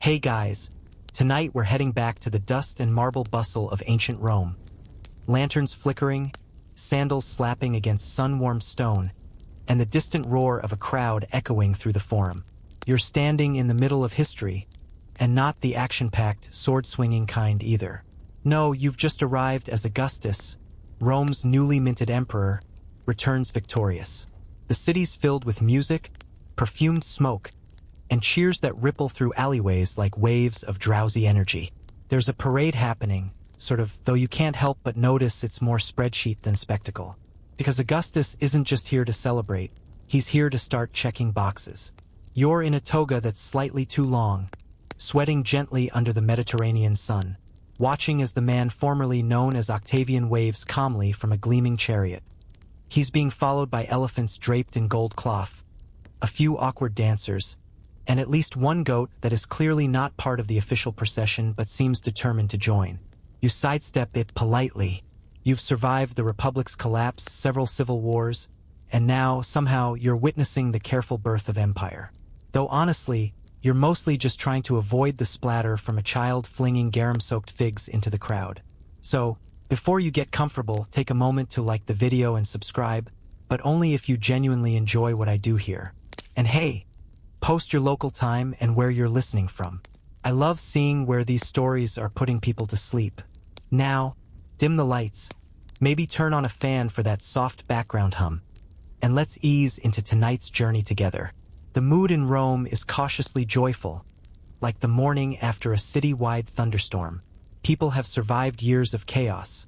Hey guys, tonight we're heading back to the dust and marble bustle of ancient Rome. Lanterns flickering, sandals slapping against sun-warmed stone, and the distant roar of a crowd echoing through the forum. You're standing in the middle of history, and not the action-packed, sword-swinging kind either. No, you've just arrived as Augustus, Rome's newly minted emperor, returns victorious. The city's filled with music, perfumed smoke, and cheers that ripple through alleyways like waves of drowsy energy. There's a parade happening, though you can't help but notice it's more spreadsheet than spectacle. Because Augustus isn't just here to celebrate, he's here to start checking boxes. You're in a toga that's slightly too long, sweating gently under the Mediterranean sun, watching as the man formerly known as Octavian waves calmly from a gleaming chariot. He's being followed by elephants draped in gold cloth, a few awkward dancers, and at least one goat that is clearly not part of the official procession but seems determined to join. You sidestep it politely. You've survived the Republic's collapse, several civil wars, and now, somehow, you're witnessing the careful birth of empire. Though honestly, you're mostly just trying to avoid the splatter from a child flinging garum-soaked figs into the crowd. So, before you get comfortable, take a moment to like the video and subscribe, but only if you genuinely enjoy what I do here. And hey, post your local time and where you're listening from. I love seeing where these stories are putting people to sleep. Now, dim the lights, maybe turn on a fan for that soft background hum, and let's ease into tonight's journey together. The mood in Rome is cautiously joyful, like the morning after a city-wide thunderstorm. People have survived years of chaos,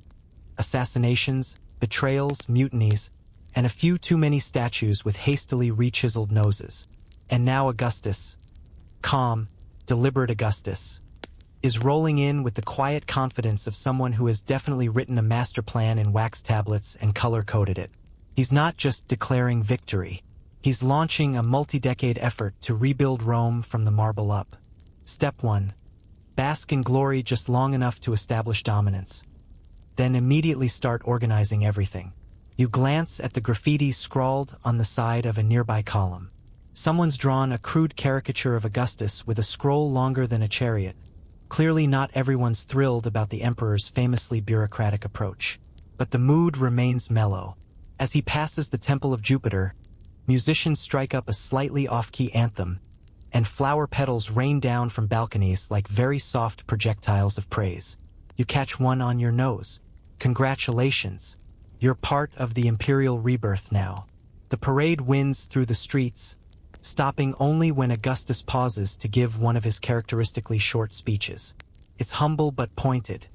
assassinations, betrayals, mutinies, and a few too many statues with hastily re-chiseled noses. And now Augustus, calm, deliberate Augustus, is rolling in with the quiet confidence of someone who has definitely written a master plan in wax tablets and color-coded it. He's not just declaring victory. He's launching a multi-decade effort to rebuild Rome from the marble up. Step 1. Bask in glory just long enough to establish dominance. Then immediately start organizing everything. You glance at the graffiti scrawled on the side of a nearby column. Someone's drawn a crude caricature of Augustus with a scroll longer than a chariot. Clearly not everyone's thrilled about the emperor's famously bureaucratic approach. But the mood remains mellow. As he passes the Temple of Jupiter, musicians strike up a slightly off-key anthem, and flower petals rain down from balconies like very soft projectiles of praise. You catch one on your nose. Congratulations! You're part of the imperial rebirth now. The parade winds through the streets, stopping only when Augustus pauses to give one of his characteristically short speeches. It's humble but pointed.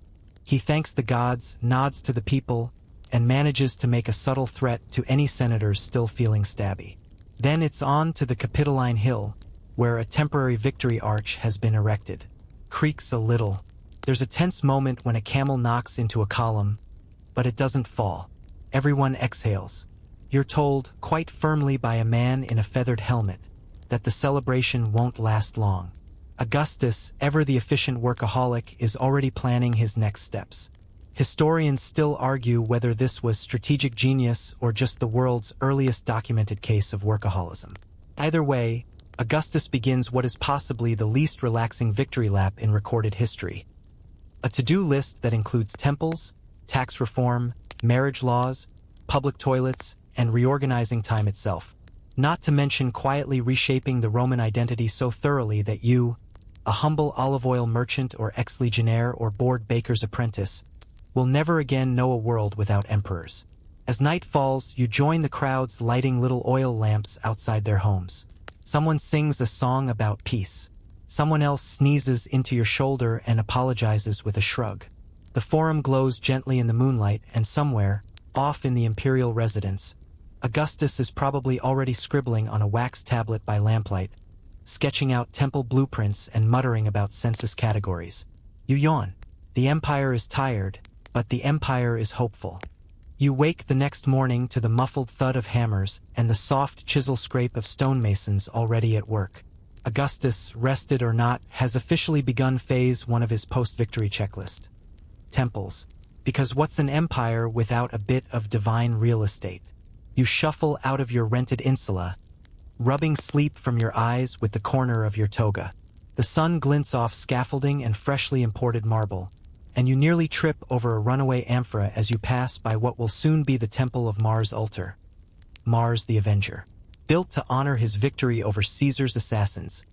He thanks the gods, nods to the people, and manages to make a subtle threat to any senators still feeling stabby. Then it's on to the Capitoline Hill, where a temporary victory arch has been erected. Creaks a little. There's a tense moment when a camel knocks into a column, but it doesn't fall. Everyone exhales. You're told, quite firmly by a man in a feathered helmet, that the celebration won't last long. Augustus, ever the efficient workaholic, is already planning his next steps. Historians still argue whether this was strategic genius or just the world's earliest documented case of workaholism. Either way, Augustus begins what is possibly the least relaxing victory lap in recorded history. A to-do list that includes temples, tax reform, marriage laws, public toilets, and reorganizing time itself. Not to mention quietly reshaping the Roman identity so thoroughly that you, a humble olive oil merchant or ex-legionnaire or bored baker's apprentice, will never again know a world without emperors. As night falls, you join the crowds lighting little oil lamps outside their homes. Someone sings a song about peace. Someone else sneezes into your shoulder and apologizes with a shrug. The forum glows gently in the moonlight, and somewhere, off in the imperial residence, Augustus is probably already scribbling on a wax tablet by lamplight, sketching out temple blueprints and muttering about census categories. You yawn. The empire is tired, but the empire is hopeful. You wake the next morning to the muffled thud of hammers and the soft chisel scrape of stonemasons already at work. Augustus, rested or not, has officially begun phase 1 of his post-victory checklist. Temples. Because what's an empire without a bit of divine real estate? You shuffle out of your rented insula, rubbing sleep from your eyes with the corner of your toga. The sun glints off scaffolding and freshly imported marble, and you nearly trip over a runaway amphora as you pass by what will soon be the temple of Mars Ultor. Mars the Avenger. Built to honor his victory over Caesar's assassins,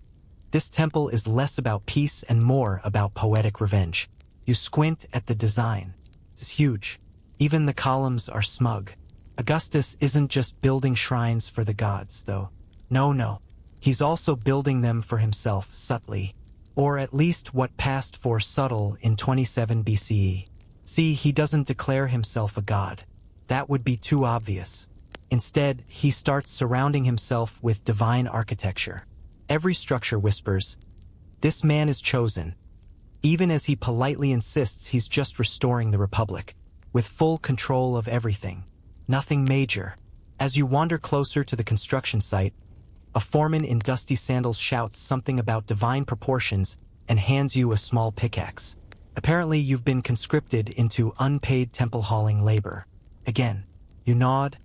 this temple is less about peace and more about poetic revenge. You squint at the design. It's huge. Even the columns are smug. Augustus isn't just building shrines for the gods, though. No. He's also building them for himself subtly, or at least what passed for subtle in 27 BCE. See, he doesn't declare himself a god. That would be too obvious. Instead, he starts surrounding himself with divine architecture. Every structure whispers, "This man is chosen," even as he politely insists he's just restoring the Republic, with full control of everything. Nothing major. As you wander closer to the construction site, a foreman in dusty sandals shouts something about divine proportions and hands you a small pickaxe. Apparently, you've been conscripted into unpaid temple hauling labor. Again, you nod,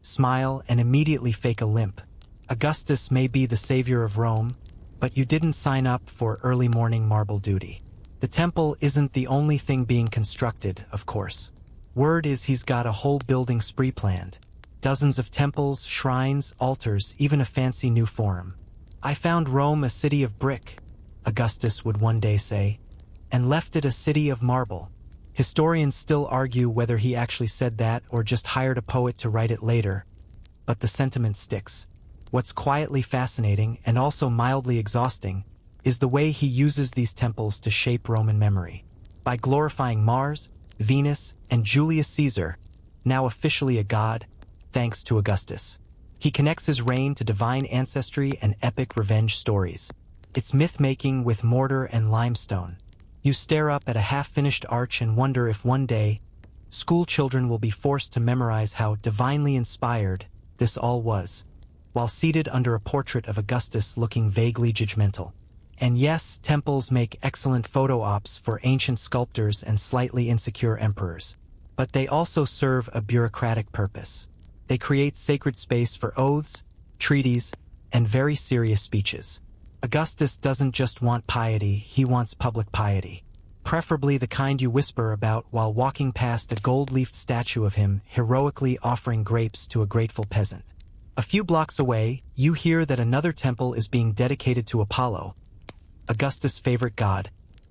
smile, and immediately fake a limp. Augustus may be the savior of Rome, but you didn't sign up for early morning marble duty. The temple isn't the only thing being constructed, of course. Word is he's got a whole building spree planned. Dozens of temples, shrines, altars, even a fancy new forum. "I found Rome a city of brick," Augustus would one day say, "and left it a city of marble." Historians still argue whether he actually said that or just hired a poet to write it later, but the sentiment sticks. What's quietly fascinating and also mildly exhausting is the way he uses these temples to shape Roman memory. By glorifying Mars, Venus, and Julius Caesar, now officially a god, thanks to Augustus, he connects his reign to divine ancestry and epic revenge stories. It's myth-making with mortar and limestone. You stare up at a half-finished arch and wonder if one day, school children will be forced to memorize how divinely inspired this all was, while seated under a portrait of Augustus looking vaguely judgmental. And yes, temples make excellent photo ops for ancient sculptors and slightly insecure emperors. But they also serve a bureaucratic purpose. They create sacred space for oaths, treaties, and very serious speeches. Augustus doesn't just want piety, he wants public piety. Preferably the kind you whisper about while walking past a gold-leafed statue of him heroically offering grapes to a grateful peasant. A few blocks away, you hear that another temple is being dedicated to Apollo, Augustus' favorite god,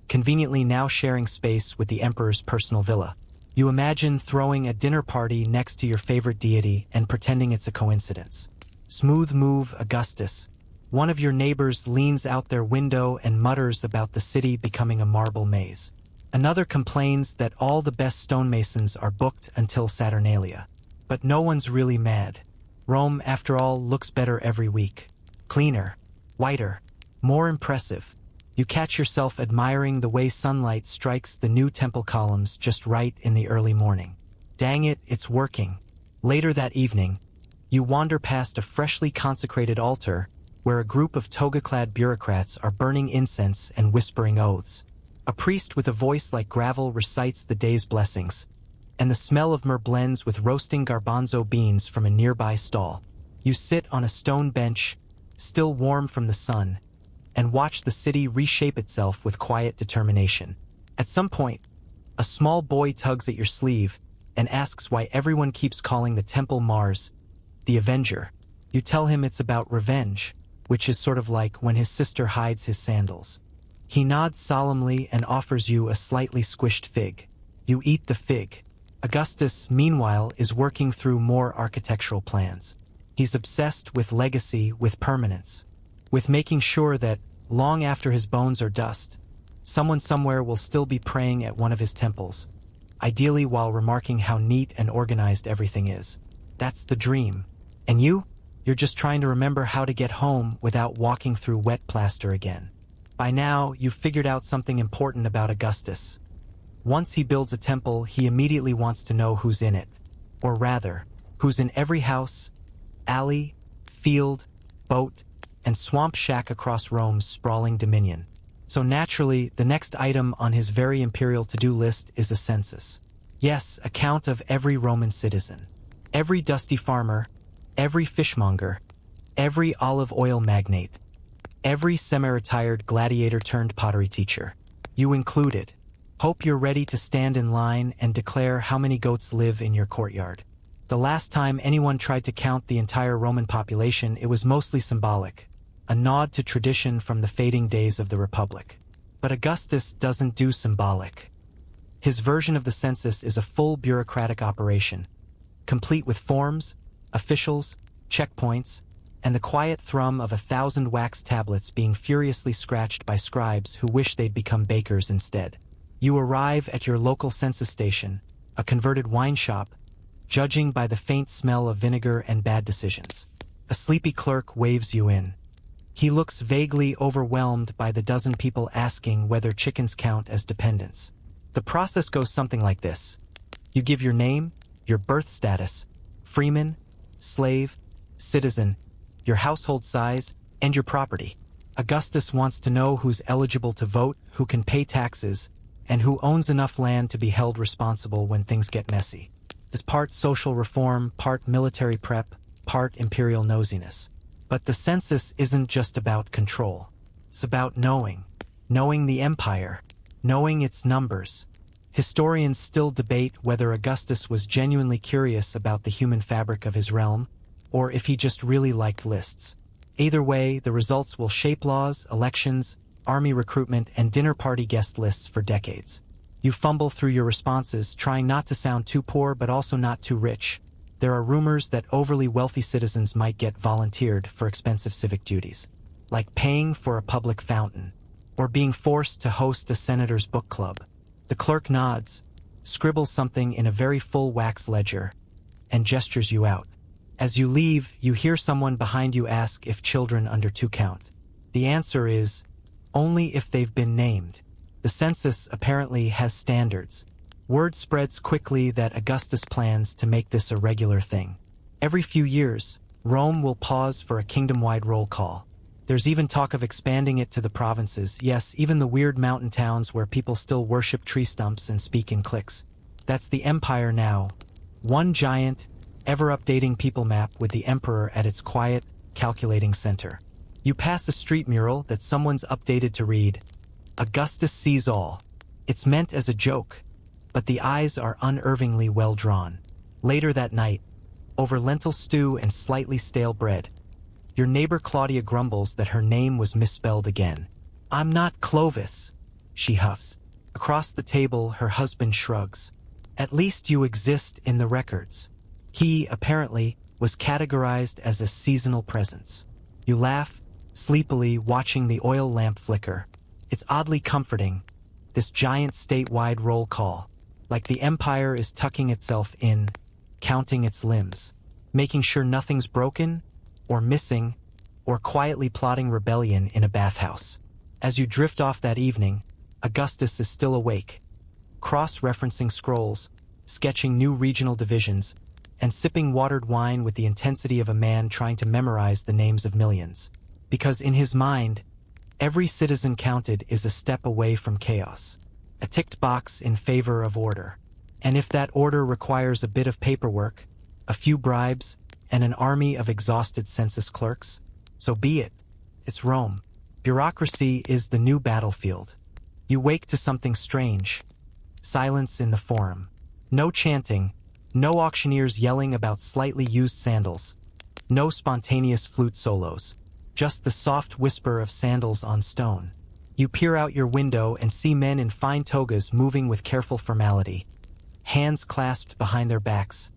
conveniently now sharing space with the emperor's personal villa. You imagine throwing a dinner party next to your favorite deity and pretending it's a coincidence. Smooth move, Augustus. One of your neighbors leans out their window and mutters about the city becoming a marble maze. Another complains that all the best stonemasons are booked until Saturnalia. But no one's really mad. Rome, after all, looks better every week. Cleaner, whiter, more impressive. You catch yourself admiring the way sunlight strikes the new temple columns just right in the early morning. Dang it, it's working. Later that evening, you wander past a freshly consecrated altar where a group of toga-clad bureaucrats are burning incense and whispering oaths. A priest with a voice like gravel recites the day's blessings, and the smell of myrrh blends with roasting garbanzo beans from a nearby stall. You sit on a stone bench, still warm from the sun, and watch the city reshape itself with quiet determination. At some point, a small boy tugs at your sleeve and asks why everyone keeps calling the temple Mars the Avenger. You tell him it's about revenge, which is sort of like when his sister hides his sandals. He nods solemnly and offers you a slightly squished fig. You eat the fig. Augustus, meanwhile, is working through more architectural plans. He's obsessed with legacy, with permanence, with making sure that, long after his bones are dust, someone somewhere will still be praying at one of his temples, ideally while remarking how neat and organized everything is. That's the dream. And you're just trying to remember how to get home without walking through wet plaster again. By now, you've figured out something important about Augustus. Once he builds a temple, he immediately wants to know who's in it. Or rather, who's in every house, alley, field, boat, and swamp shack across Rome's sprawling dominion. So naturally, the next item on his very imperial to-do list is a census. Yes, a count of every Roman citizen. Every dusty farmer, every fishmonger, every olive oil magnate, Every semi-retired gladiator turned pottery teacher. You included. Hope you're ready to stand in line and declare how many goats live in your courtyard. The last time anyone tried to count the entire Roman population, it was mostly symbolic, a nod to tradition from the fading days of the Republic. But Augustus doesn't do symbolic. His version of the census is a full bureaucratic operation, complete with forms, officials, checkpoints, and the quiet thrum of 1,000 wax tablets being furiously scratched by scribes who wish they'd become bakers instead. You arrive at your local census station, a converted wine shop, judging by the faint smell of vinegar and bad decisions. A sleepy clerk waves you in. He looks vaguely overwhelmed by the dozen people asking whether chickens count as dependents. The process goes something like this. You give your name, your birth status, freeman, slave, citizen, your household size, and your property. Augustus wants to know who's eligible to vote, who can pay taxes, and who owns enough land to be held responsible when things get messy. It's part social reform, part military prep, part imperial nosiness. But the census isn't just about control. It's about knowing the empire, knowing its numbers. Historians still debate whether Augustus was genuinely curious about the human fabric of his realm, or if he just really liked lists. Either way, the results will shape laws, elections, army recruitment, and dinner party guest lists for decades. You fumble through your responses, trying not to sound too poor but also not too rich. There are rumors that overly wealthy citizens might get volunteered for expensive civic duties, like paying for a public fountain, or being forced to host a senator's book club. The clerk nods, scribbles something in a very full wax ledger, and gestures you out. As you leave, you hear someone behind you ask if children under 2 count. The answer is, only if they've been named. The census apparently has standards. Word spreads quickly that Augustus plans to make this a regular thing. Every few years, Rome will pause for a kingdom-wide roll call. There's even talk of expanding it to the provinces, yes, even the weird mountain towns where people still worship tree stumps and speak in cliques. That's the empire now. One giant, ever-updating people map with the emperor at its quiet, calculating center. You pass a street mural that someone's updated to read, "Augustus sees all." It's meant as a joke, but the eyes are unervingly well drawn. Later that night, over lentil stew and slightly stale bread, your neighbor Claudia grumbles that her name was misspelled again. "I'm not Clovis," she huffs. Across the table, her husband shrugs. "At least you exist in the records." He, apparently, was categorized as a seasonal presence. You laugh, sleepily watching the oil lamp flicker. It's oddly comforting, this giant statewide roll call, like the empire is tucking itself in, counting its limbs, making sure nothing's broken, or missing, or quietly plotting rebellion in a bathhouse. As you drift off that evening, Augustus is still awake, cross-referencing scrolls, sketching new regional divisions, and sipping watered wine with the intensity of a man trying to memorize the names of millions. Because in his mind, every citizen counted is a step away from chaos, a ticked box in favor of order. And if that order requires a bit of paperwork, a few bribes, and an army of exhausted census clerks, so be it. It's Rome. Bureaucracy is the new battlefield. You wake to something strange. Silence in the forum. No chanting, no auctioneers yelling about slightly used sandals, no spontaneous flute solos, just the soft whisper of sandals on stone. You peer out your window and see men in fine togas moving with careful formality, hands clasped behind their backs,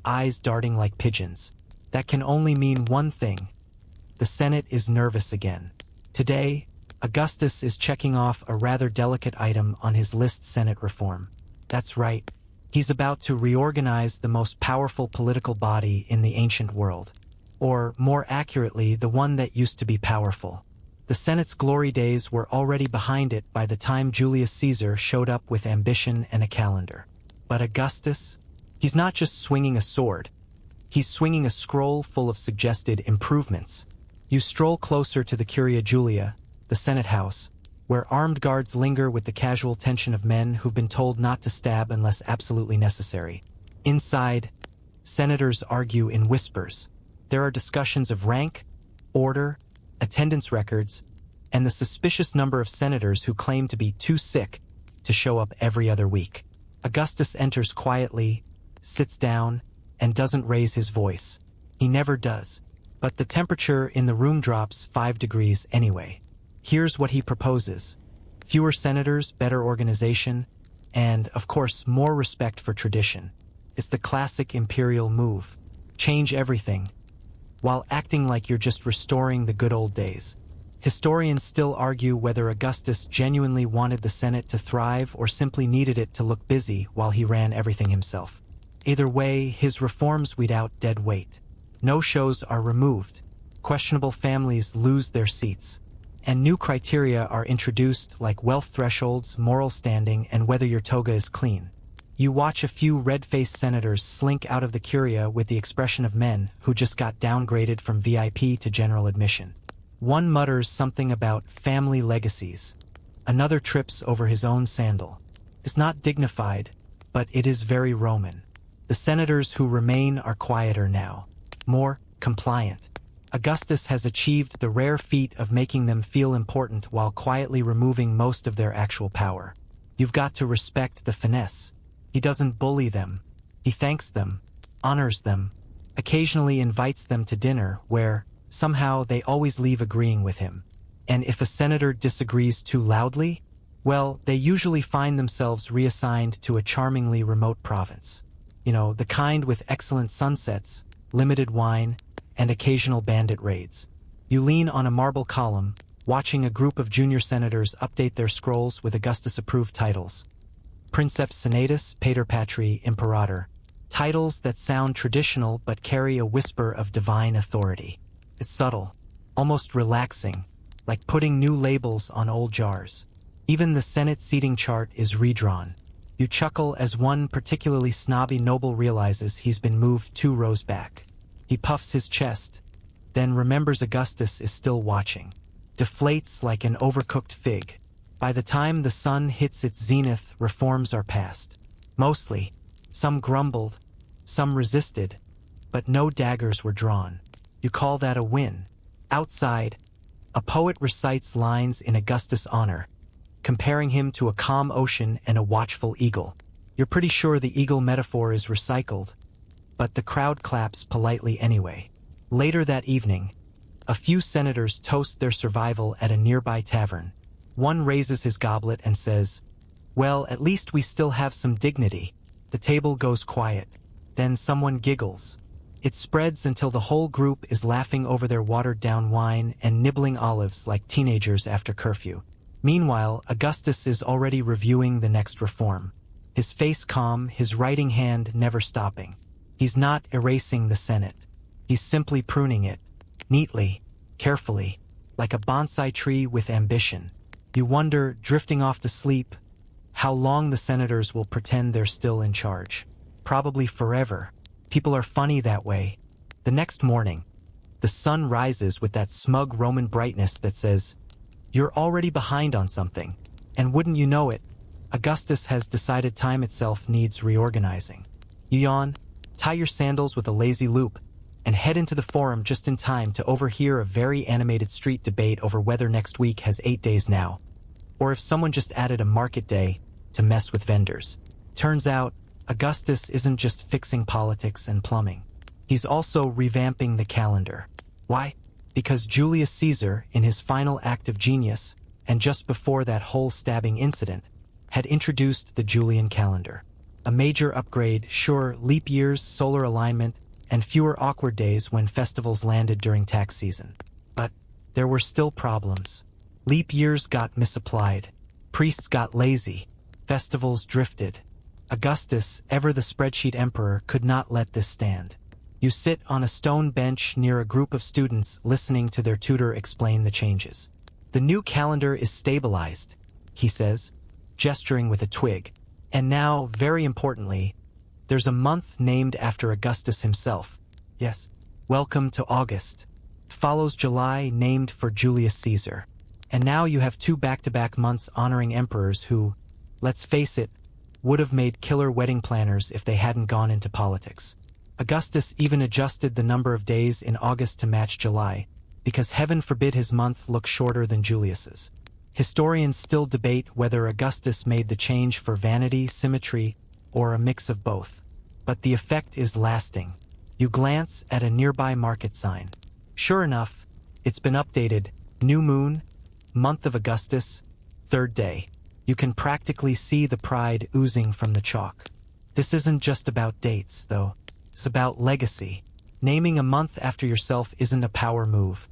eyes darting like pigeons. That can only mean one thing. The Senate is nervous again. Today, Augustus is checking off a rather delicate item on his list: Senate reform. That's right. He's about to reorganize the most powerful political body in the ancient world. Or, more accurately, the one that used to be powerful. The Senate's glory days were already behind it by the time Julius Caesar showed up with ambition and a calendar. But Augustus? He's not just swinging a sword. He's swinging a scroll full of suggested improvements. You stroll closer to the Curia Julia, the Senate House, where armed guards linger with the casual tension of men who've been told not to stab unless absolutely necessary. Inside, senators argue in whispers. There are discussions of rank, order, attendance records, and the suspicious number of senators who claim to be too sick to show up every other week. Augustus enters quietly, sits down, and doesn't raise his voice. He never does. But the temperature in the room drops 5 degrees anyway. Here's what he proposes: fewer senators, better organization, and, of course, more respect for tradition. It's the classic imperial move. Change everything, while acting like you're just restoring the good old days. Historians still argue whether Augustus genuinely wanted the Senate to thrive or simply needed it to look busy while he ran everything himself. Either way, his reforms weed out dead weight. No-shows are removed, questionable families lose their seats, and new criteria are introduced like wealth thresholds, moral standing, and whether your toga is clean. You watch a few red-faced senators slink out of the curia with the expression of men who just got downgraded from VIP to general admission. One mutters something about family legacies. Another trips over his own sandal. It's not dignified, but it is very Roman. The senators who remain are quieter now, more compliant. Augustus has achieved the rare feat of making them feel important while quietly removing most of their actual power. You've got to respect the finesse. He doesn't bully them. He thanks them, honors them, occasionally invites them to dinner where, somehow, they always leave agreeing with him. And if a senator disagrees too loudly, well, they usually find themselves reassigned to a charmingly remote province. You know, the kind with excellent sunsets, limited wine, and occasional bandit raids. You lean on a marble column, watching a group of junior senators update their scrolls with Augustus-approved titles. Princeps Senatus Pater Patri Imperator. Titles that sound traditional but carry a whisper of divine authority. It's subtle, almost relaxing, like putting new labels on old jars. Even the Senate seating chart is redrawn. You chuckle as one particularly snobby noble realizes he's been moved 2 rows back. He puffs his chest, then remembers Augustus is still watching. Deflates like an overcooked fig. By the time the sun hits its zenith, reforms are passed. Mostly, some grumbled, some resisted, but no daggers were drawn. You call that a win. Outside, a poet recites lines in Augustus' honor, comparing him to a calm ocean and a watchful eagle. You're pretty sure the eagle metaphor is recycled, but the crowd claps politely anyway. Later that evening, a few senators toast their survival at a nearby tavern. One raises his goblet and says, "Well, at least we still have some dignity." The table goes quiet. Then someone giggles. It spreads until the whole group is laughing over their watered-down wine and nibbling olives like teenagers after curfew. Meanwhile, Augustus is already reviewing the next reform. His face calm, his writing hand never stopping. He's not erasing the Senate. He's simply pruning it, neatly, carefully, like a bonsai tree with ambition. You wonder, drifting off to sleep, how long the senators will pretend they're still in charge. Probably forever. People are funny that way. The next morning, the sun rises with that smug Roman brightness that says, "You're already behind on something." And wouldn't you know it, Augustus has decided time itself needs reorganizing. You yawn, tie your sandals with a lazy loop, and head into the forum just in time to overhear a very animated street debate over whether next week has 8 days now, or if someone just added a market day to mess with vendors. Turns out, Augustus isn't just fixing politics and plumbing. He's also revamping the calendar. Why? Because Julius Caesar, in his final act of genius, and just before that whole stabbing incident, had introduced the Julian calendar. A major upgrade, sure, leap years, solar alignment, and fewer awkward days when festivals landed during tax season. But there were still problems. Leap years got misapplied. Priests got lazy. Festivals drifted. Augustus, ever the spreadsheet emperor, could not let this stand. You sit on a stone bench near a group of students listening to their tutor explain the changes. "The new calendar is stabilized," he says, gesturing with a twig. "And now, very importantly, there's a month named after Augustus himself. Yes, welcome to August. It follows July, named for Julius Caesar. And now you have 2 back-to-back months honoring emperors who, let's face it, would have made killer wedding planners if they hadn't gone into politics." Augustus even adjusted the number of days in August to match July, because heaven forbid his month look shorter than Julius's. Historians still debate whether Augustus made the change for vanity, symmetry, or a mix of both. But the effect is lasting. You glance at a nearby market sign. Sure enough, it's been updated. New moon, month of Augustus, 3rd day. You can practically see the pride oozing from the chalk. This isn't just about dates, though. It's about legacy. Naming a month after yourself isn't a power move.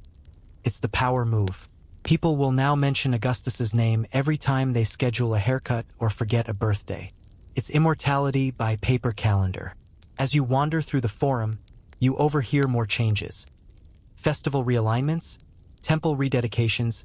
It's the power move. People will now mention Augustus's name every time they schedule a haircut or forget a birthday. It's immortality by paper calendar. As you wander through the forum, you overhear more changes. Festival realignments, temple rededications,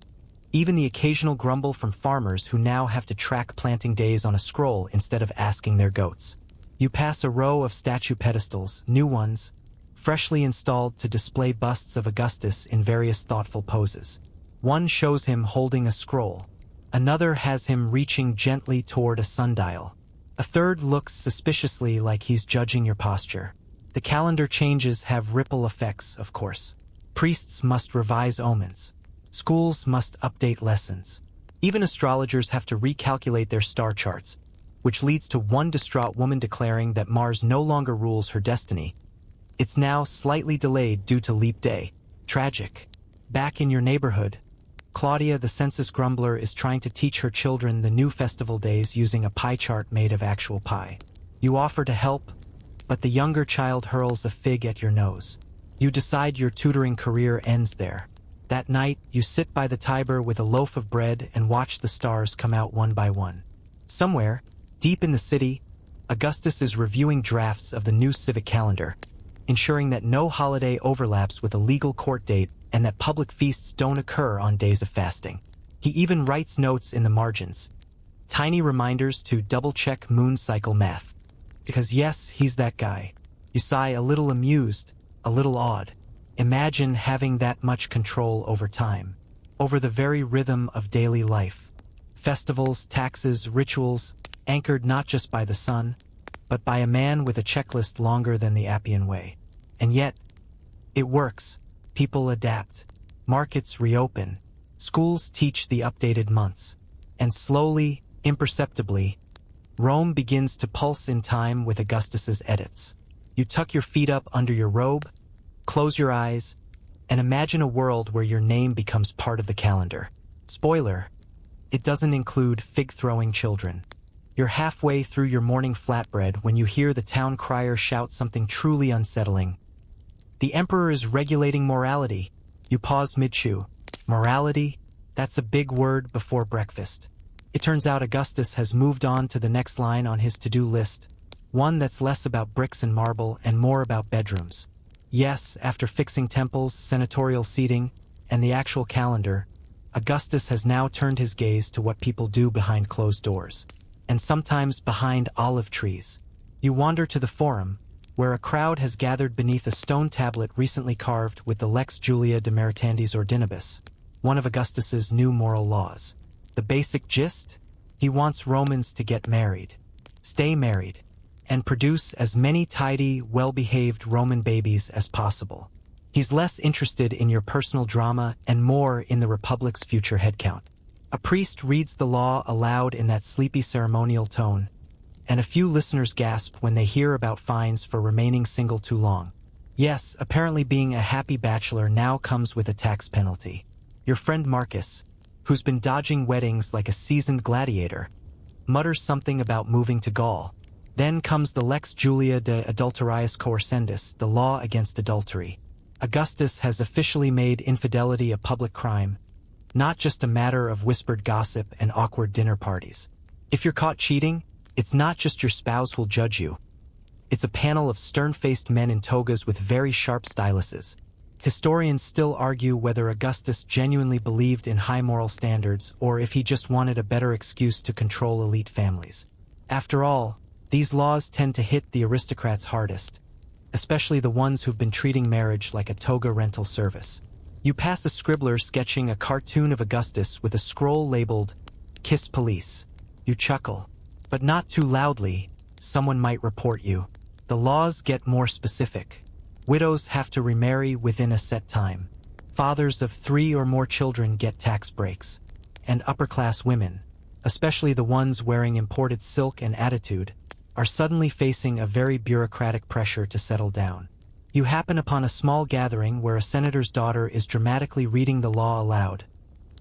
even the occasional grumble from farmers who now have to track planting days on a scroll instead of asking their goats. You pass a row of statue pedestals, new ones, freshly installed to display busts of Augustus in various thoughtful poses. One shows him holding a scroll. Another has him reaching gently toward a sundial. A third looks suspiciously like he's judging your posture. The calendar changes have ripple effects, of course. Priests must revise omens. Schools must update lessons. Even astrologers have to recalculate their star charts, which leads to one distraught woman declaring that Mars no longer rules her destiny. It's now slightly delayed due to leap day. Tragic. Back in your neighborhood, Claudia, the census grumbler, is trying to teach her children the new festival days using a pie chart made of actual pie. You offer to help, but the younger child hurls a fig at your nose. You decide your tutoring career ends there. That night, you sit by the Tiber with a loaf of bread and watch the stars come out one by one. Somewhere, deep in the city, Augustus is reviewing drafts of the new civic calendar, ensuring that no holiday overlaps with a legal court date and that public feasts don't occur on days of fasting. He even writes notes in the margins, tiny reminders to double-check moon cycle math. Because yes, he's that guy. You sigh, a little amused, a little awed. Imagine having that much control over time, over the very rhythm of daily life. Festivals, taxes, rituals, anchored not just by the sun, but by a man with a checklist longer than the Appian Way. And yet, it works. People adapt. Markets reopen. Schools teach the updated months. And slowly, imperceptibly, Rome begins to pulse in time with Augustus's edits. You tuck your feet up under your robe, close your eyes, and imagine a world where your name becomes part of the calendar. Spoiler, it doesn't include fig-throwing children. You're halfway through your morning flatbread when you hear the town crier shout something truly unsettling. The emperor is regulating morality. You pause mid-chew. Morality? That's a big word before breakfast. It turns out Augustus has moved on to the next line on his to-do list, one that's less about bricks and marble and more about bedrooms. Yes, after fixing temples, senatorial seating, and the actual calendar, Augustus has now turned his gaze to what people do behind closed doors, and sometimes behind olive trees. You wander to the forum, where a crowd has gathered beneath a stone tablet recently carved with the Lex Julia de Maritandis Ordinibus, one of Augustus's new moral laws. The basic gist? He wants Romans to get married, stay married, and produce as many tidy, well-behaved Roman babies as possible. He's less interested in your personal drama and more in the Republic's future headcount. A priest reads the law aloud in that sleepy ceremonial tone, and a few listeners gasp when they hear about fines for remaining single too long. Yes, apparently being a happy bachelor now comes with a tax penalty. Your friend Marcus, who's been dodging weddings like a seasoned gladiator, mutters something about moving to Gaul. Then comes the Lex Julia de Adulterius Coercendus, the law against adultery. Augustus has officially made infidelity a public crime, not just a matter of whispered gossip and awkward dinner parties. If you're caught cheating, it's not just your spouse who'll judge you. It's a panel of stern-faced men in togas with very sharp styluses. Historians still argue whether Augustus genuinely believed in high moral standards or if he just wanted a better excuse to control elite families. After all, these laws tend to hit the aristocrats hardest, especially the ones who've been treating marriage like a toga rental service. You pass a scribbler sketching a cartoon of Augustus with a scroll labeled, "Kiss Police." You chuckle. But not too loudly, someone might report you. The laws get more specific. Widows have to remarry within a set time. Fathers of 3 or more children get tax breaks. And upper-class women, especially the ones wearing imported silk and attitude, are suddenly facing a very bureaucratic pressure to settle down. You happen upon a small gathering where a senator's daughter is dramatically reading the law aloud,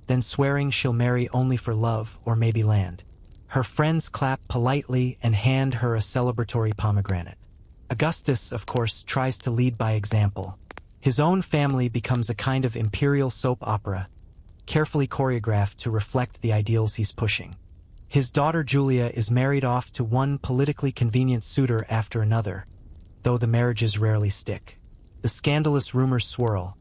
then swearing she'll marry only for love or maybe land. Her friends clap politely and hand her a celebratory pomegranate. Augustus, of course, tries to lead by example. His own family becomes a kind of imperial soap opera, carefully choreographed to reflect the ideals he's pushing. His daughter Julia is married off to one politically convenient suitor after another, though the marriages rarely stick. The scandalous rumors swirl.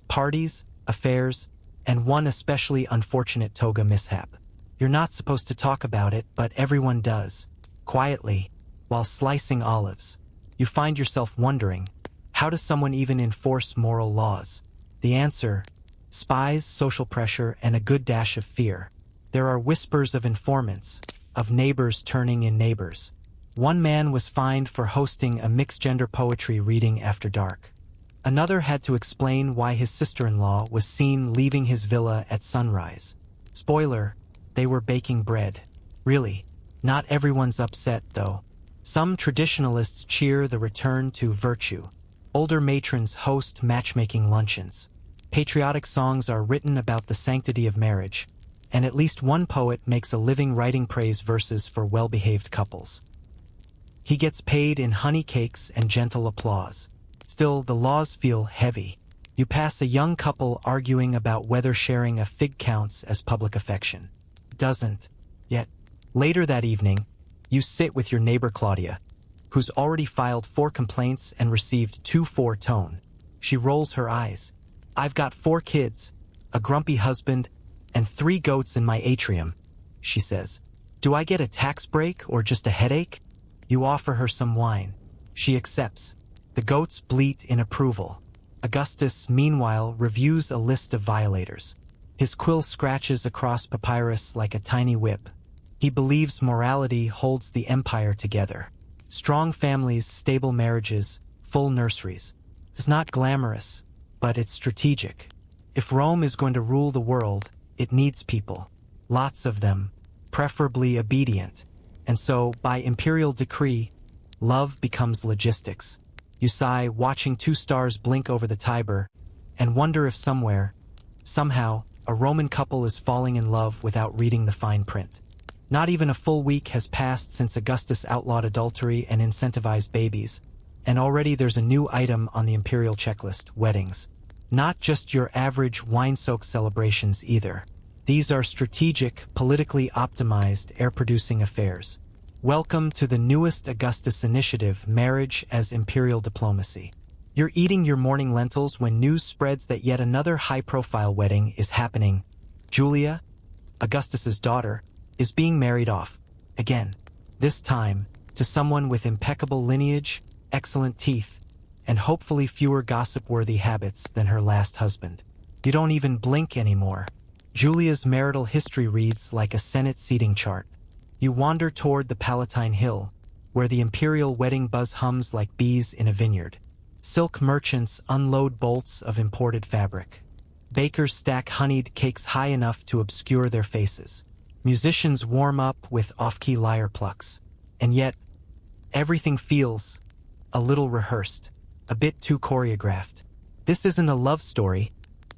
Parties, affairs, and one especially unfortunate toga mishap. You're not supposed to talk about it, but everyone does. Quietly, while slicing olives. You find yourself wondering, how does someone even enforce moral laws? The answer: spies, social pressure, and a good dash of fear. There are whispers of informants, of neighbors turning in neighbors. One man was fined for hosting a mixed-gender poetry reading after dark. Another had to explain why his sister-in-law was seen leaving his villa at sunrise. Spoiler, they were baking bread. Really, not everyone's upset, though. Some traditionalists cheer the return to virtue. Older matrons host matchmaking luncheons. Patriotic songs are written about the sanctity of marriage, and at least one poet makes a living writing praise verses for well-behaved couples. He gets paid in honey cakes and gentle applause. Still, the laws feel heavy. You pass a young couple arguing about whether sharing a fig counts as public affection. It doesn't. Yet, later that evening, you sit with your neighbor Claudia, who's already filed 4 complaints and received 2 4-tone. She rolls her eyes. "I've got 4 kids, a grumpy husband, and 3 goats in my atrium," she says. "Do I get a tax break or just a headache?" You offer her some wine. She accepts. The goats bleat in approval. Augustus, meanwhile, reviews a list of violators. His quill scratches across papyrus like a tiny whip. He believes morality holds the empire together. Strong families, stable marriages, full nurseries. It's not glamorous, but it's strategic. If Rome is going to rule the world, it needs people. Lots of them, preferably obedient. And so, by imperial decree, love becomes logistics. You sigh watching 2 stars blink over the Tiber, and wonder if somewhere, somehow, a Roman couple is falling in love without reading the fine print. Not even a full week has passed since Augustus outlawed adultery and incentivized babies, and already there's a new item on the imperial checklist: weddings. Not just your average wine-soaked celebrations either. These are strategic, politically optimized, heir-producing affairs. Welcome to the newest Augustus initiative, marriage as imperial diplomacy. You're eating your morning lentils when news spreads that yet another high-profile wedding is happening. Julia, Augustus's daughter, is being married off. Again. This time, to someone with impeccable lineage, excellent teeth, and hopefully fewer gossip-worthy habits than her last husband. You don't even blink anymore. Julia's marital history reads like a Senate seating chart. You wander toward the Palatine Hill, where the imperial wedding buzz hums like bees in a vineyard. Silk merchants unload bolts of imported fabric. Bakers stack honeyed cakes high enough to obscure their faces. Musicians warm up with off-key lyre plucks. And yet, everything feels a little rehearsed, a bit too choreographed. This isn't a love story,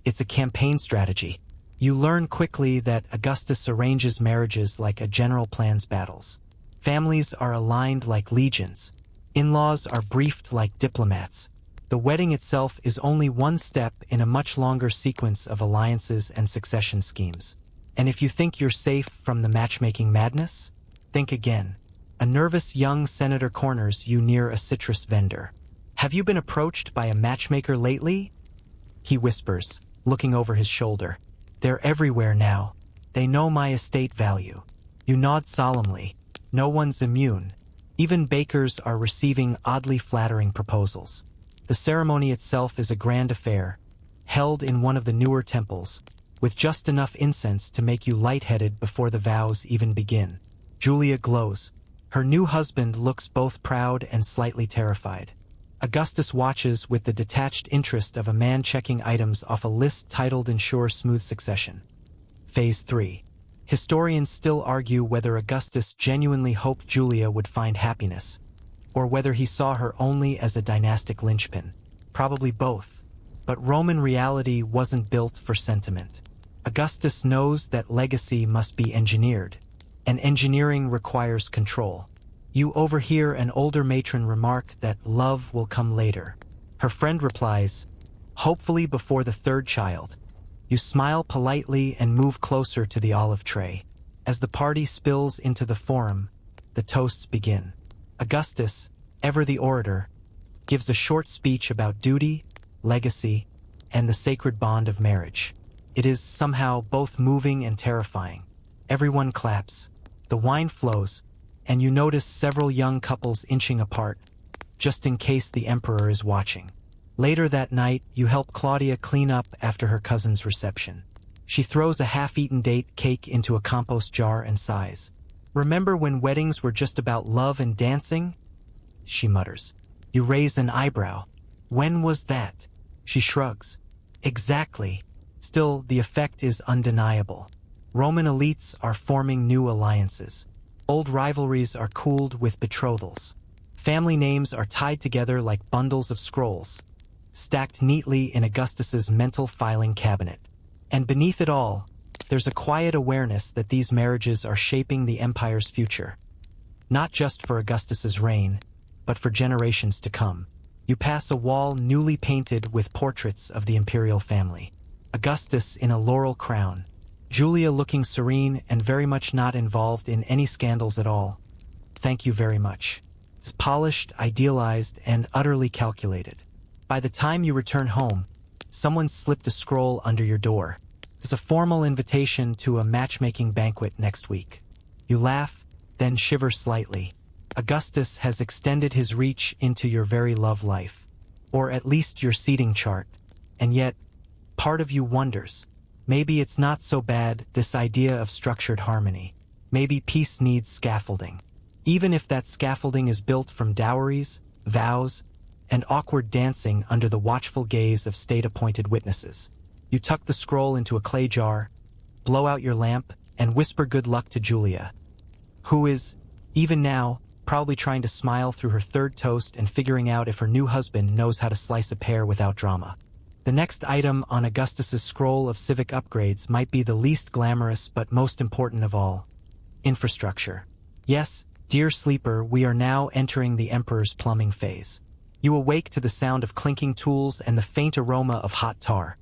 it's a campaign strategy. You learn quickly that Augustus arranges marriages like a general plans battles. Families are aligned like legions. In-laws are briefed like diplomats. The wedding itself is only one step in a much longer sequence of alliances and succession schemes. And if you think you're safe from the matchmaking madness, think again. A nervous young senator corners you near a citrus vendor. "Have you been approached by a matchmaker lately?" he whispers, looking over his shoulder. "They're everywhere now. They know my estate value." You nod solemnly. No one's immune. Even bakers are receiving oddly flattering proposals. The ceremony itself is a grand affair, held in one of the newer temples, with just enough incense to make you lightheaded before the vows even begin. Julia glows. Her new husband looks both proud and slightly terrified. Augustus watches with the detached interest of a man checking items off a list titled Ensure Smooth Succession. Phase 3. Historians still argue whether Augustus genuinely hoped Julia would find happiness, or whether he saw her only as a dynastic linchpin. Probably both. But Roman reality wasn't built for sentiment. Augustus knows that legacy must be engineered, and engineering requires control. You overhear an older matron remark that love will come later. Her friend replies, hopefully before the third child. You smile politely and move closer to the olive tray. As the party spills into the forum, the toasts begin. Augustus, ever the orator, gives a short speech about duty, legacy, and the sacred bond of marriage. It is somehow both moving and terrifying. Everyone claps. The wine flows, and you notice several young couples inching apart, just in case the emperor is watching. Later that night, you help Claudia clean up after her cousin's reception. She throws a half-eaten date cake into a compost jar and sighs. Remember when weddings were just about love and dancing? She mutters. You raise an eyebrow. When was that? She shrugs. Exactly. Still, the effect is undeniable. Roman elites are forming new alliances. Old rivalries are cooled with betrothals. Family names are tied together like bundles of scrolls, stacked neatly in Augustus's mental filing cabinet. And beneath it all, there's a quiet awareness that these marriages are shaping the empire's future. Not just for Augustus's reign, but for generations to come. You pass a wall newly painted with portraits of the imperial family. Augustus in a laurel crown, Julia looking serene and very much not involved in any scandals at all. Thank you very much. It's polished, idealized, and utterly calculated. By the time you return home, someone slipped a scroll under your door. It's a formal invitation to a matchmaking banquet next week. You laugh, then shiver slightly. Augustus has extended his reach into your very love life, or at least your seating chart. And yet, part of you wonders, maybe it's not so bad, this idea of structured harmony. Maybe peace needs scaffolding. Even if that scaffolding is built from dowries, vows, and awkward dancing under the watchful gaze of state-appointed witnesses. You tuck the scroll into a clay jar, blow out your lamp, and whisper good luck to Julia, who is, even now, probably trying to smile through her third toast and figuring out if her new husband knows how to slice a pear without drama. The next item on Augustus's scroll of civic upgrades might be the least glamorous but most important of all. Infrastructure. Yes, dear sleeper, we are now entering the emperor's plumbing phase. You awake to the sound of clinking tools and the faint aroma of hot tar.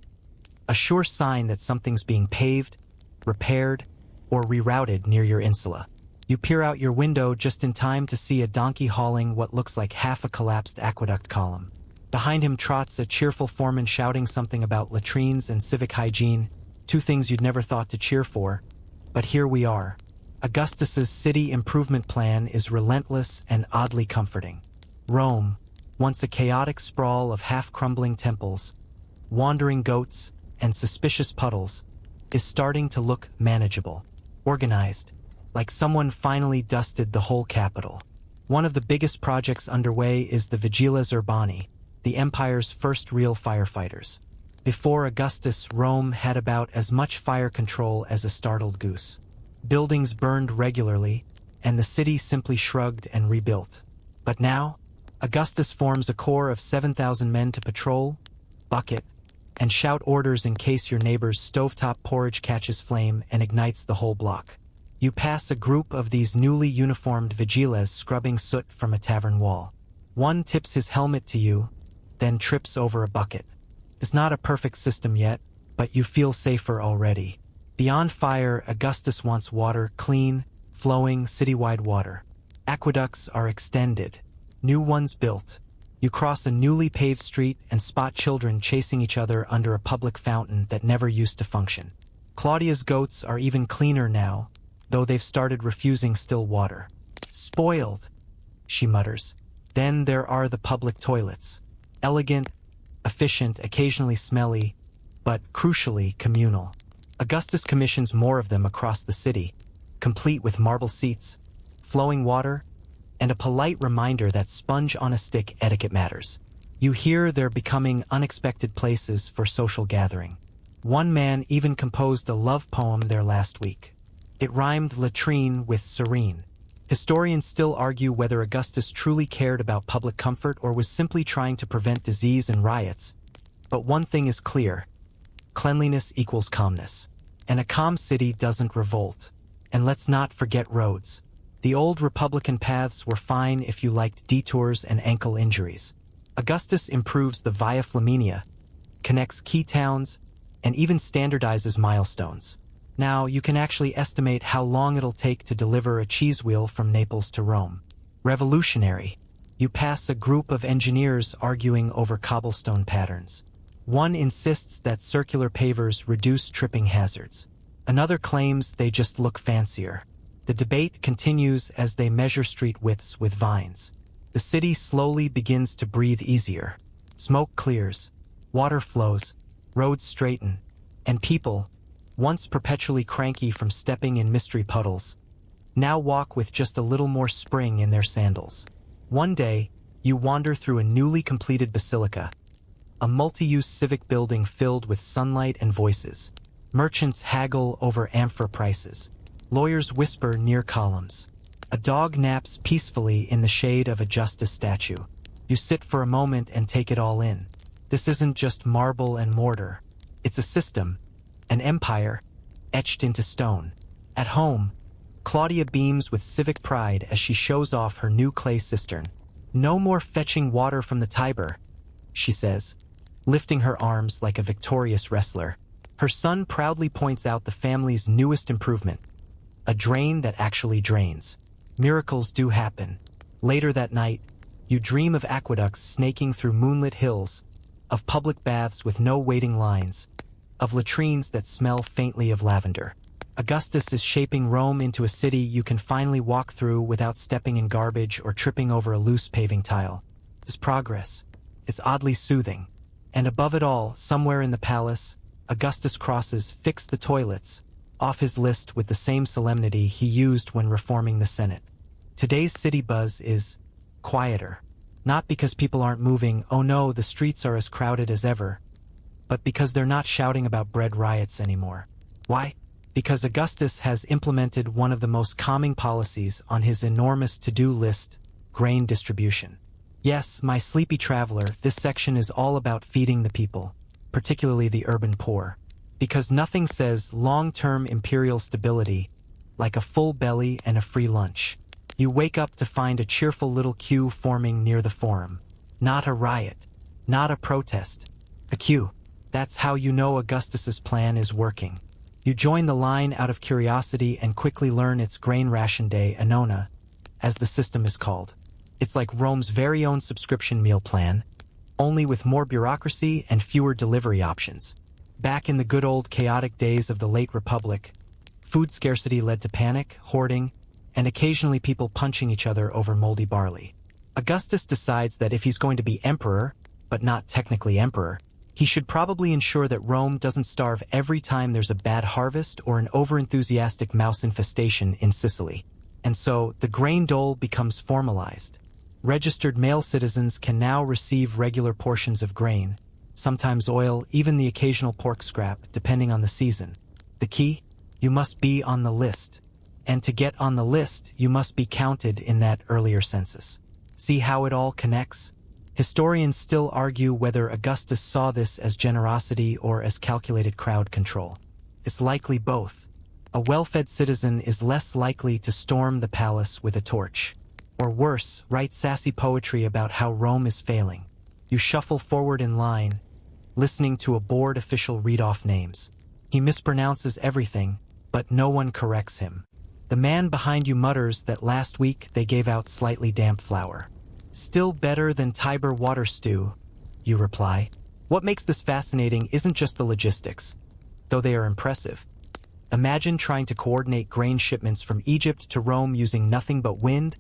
A sure sign that something's being paved, repaired, or rerouted near your insula. You peer out your window just in time to see a donkey hauling what looks like half a collapsed aqueduct column. Behind him trots a cheerful foreman shouting something about latrines and civic hygiene, two things you'd never thought to cheer for. But here we are. Augustus's city improvement plan is relentless and oddly comforting. Rome, once a chaotic sprawl of half-crumbling temples, wandering goats, and suspicious puddles, is starting to look manageable, organized, like someone finally dusted the whole capital. One of the biggest projects underway is the Vigiles Urbani, the empire's first real firefighters. Before Augustus, Rome had about as much fire control as a startled goose. Buildings burned regularly, and the city simply shrugged and rebuilt. But now, Augustus forms a corps of 7,000 men to patrol, bucket, and shout orders in case your neighbor's stovetop porridge catches flame and ignites the whole block. You pass a group of these newly uniformed vigiles scrubbing soot from a tavern wall. One tips his helmet to you, then trips over a bucket. It's not a perfect system yet, but you feel safer already. Beyond fire, Augustus wants water, clean, flowing, citywide water. Aqueducts are extended, new ones built. You cross a newly paved street and spot children chasing each other under a public fountain that never used to function. Claudia's goats are even cleaner now, though they've started refusing still water. Spoiled, she mutters. Then there are the public toilets. Elegant, efficient, occasionally smelly, but crucially communal. Augustus commissions more of them across the city, complete with marble seats, flowing water, and a polite reminder that sponge-on-a-stick etiquette matters. You hear they're becoming unexpected places for social gathering. One man even composed a love poem there last week. It rhymed latrine with serene. Historians still argue whether Augustus truly cared about public comfort or was simply trying to prevent disease and riots. But one thing is clear: cleanliness equals calmness. And a calm city doesn't revolt. And let's not forget roads. The old Republican paths were fine if you liked detours and ankle injuries. Augustus improves the Via Flaminia, connects key towns, and even standardizes milestones. Now, you can actually estimate how long it'll take to deliver a cheese wheel from Naples to Rome. Revolutionary. You pass a group of engineers arguing over cobblestone patterns. One insists that circular pavers reduce tripping hazards. Another claims they just look fancier. The debate continues as they measure street widths with vines. The city slowly begins to breathe easier. Smoke clears, water flows, roads straighten, and people, once perpetually cranky from stepping in mystery puddles, now walk with just a little more spring in their sandals. One day, you wander through a newly completed basilica, a multi-use civic building filled with sunlight and voices. Merchants haggle over amphora prices. Lawyers whisper near columns. A dog naps peacefully in the shade of a justice statue. You sit for a moment and take it all in. This isn't just marble and mortar. It's a system, an empire, etched into stone. At home, Claudia beams with civic pride as she shows off her new clay cistern. "No more fetching water from the Tiber," she says, lifting her arms like a victorious wrestler. Her son proudly points out the family's newest improvement, a drain that actually drains. Miracles do happen. Later that night, you dream of aqueducts snaking through moonlit hills, of public baths with no waiting lines, of latrines that smell faintly of lavender. Augustus is shaping Rome into a city you can finally walk through without stepping in garbage or tripping over a loose paving tile. It's progress. It's oddly soothing. And above it all, somewhere in the palace, Augustus crosses "fix the toilets" off his list with the same solemnity he used when reforming the Senate. Today's city buzz is quieter. Not because people aren't moving, oh no, the streets are as crowded as ever, but because they're not shouting about bread riots anymore. Why? Because Augustus has implemented one of the most calming policies on his enormous to-do list: grain distribution. Yes, my sleepy traveler, this section is all about feeding the people, particularly the urban poor. Because nothing says long-term imperial stability like a full belly and a free lunch. You wake up to find a cheerful little queue forming near the forum. Not a riot, not a protest, a queue. That's how you know Augustus's plan is working. You join the line out of curiosity and quickly learn it's grain ration day, Annona, as the system is called. It's like Rome's very own subscription meal plan, only with more bureaucracy and fewer delivery options. Back in the good old chaotic days of the late Republic, food scarcity led to panic, hoarding, and occasionally people punching each other over moldy barley. Augustus decides that if he's going to be emperor, but not technically emperor, he should probably ensure that Rome doesn't starve every time there's a bad harvest or an overenthusiastic mouse infestation in Sicily. And so, the grain dole becomes formalized. Registered male citizens can now receive regular portions of grain, sometimes oil, even the occasional pork scrap, depending on the season. The key? You must be on the list. And to get on the list, you must be counted in that earlier census. See how it all connects? Historians still argue whether Augustus saw this as generosity or as calculated crowd control. It's likely both. A well-fed citizen is less likely to storm the palace with a torch. Or worse, write sassy poetry about how Rome is failing. You shuffle forward in line, listening to a bored official read off names. He mispronounces everything, but no one corrects him. The man behind you mutters that last week they gave out slightly damp flour. "Still better than Tiber water stew," you reply. What makes this fascinating isn't just the logistics, though they are impressive. Imagine trying to coordinate grain shipments from Egypt to Rome using nothing but wind,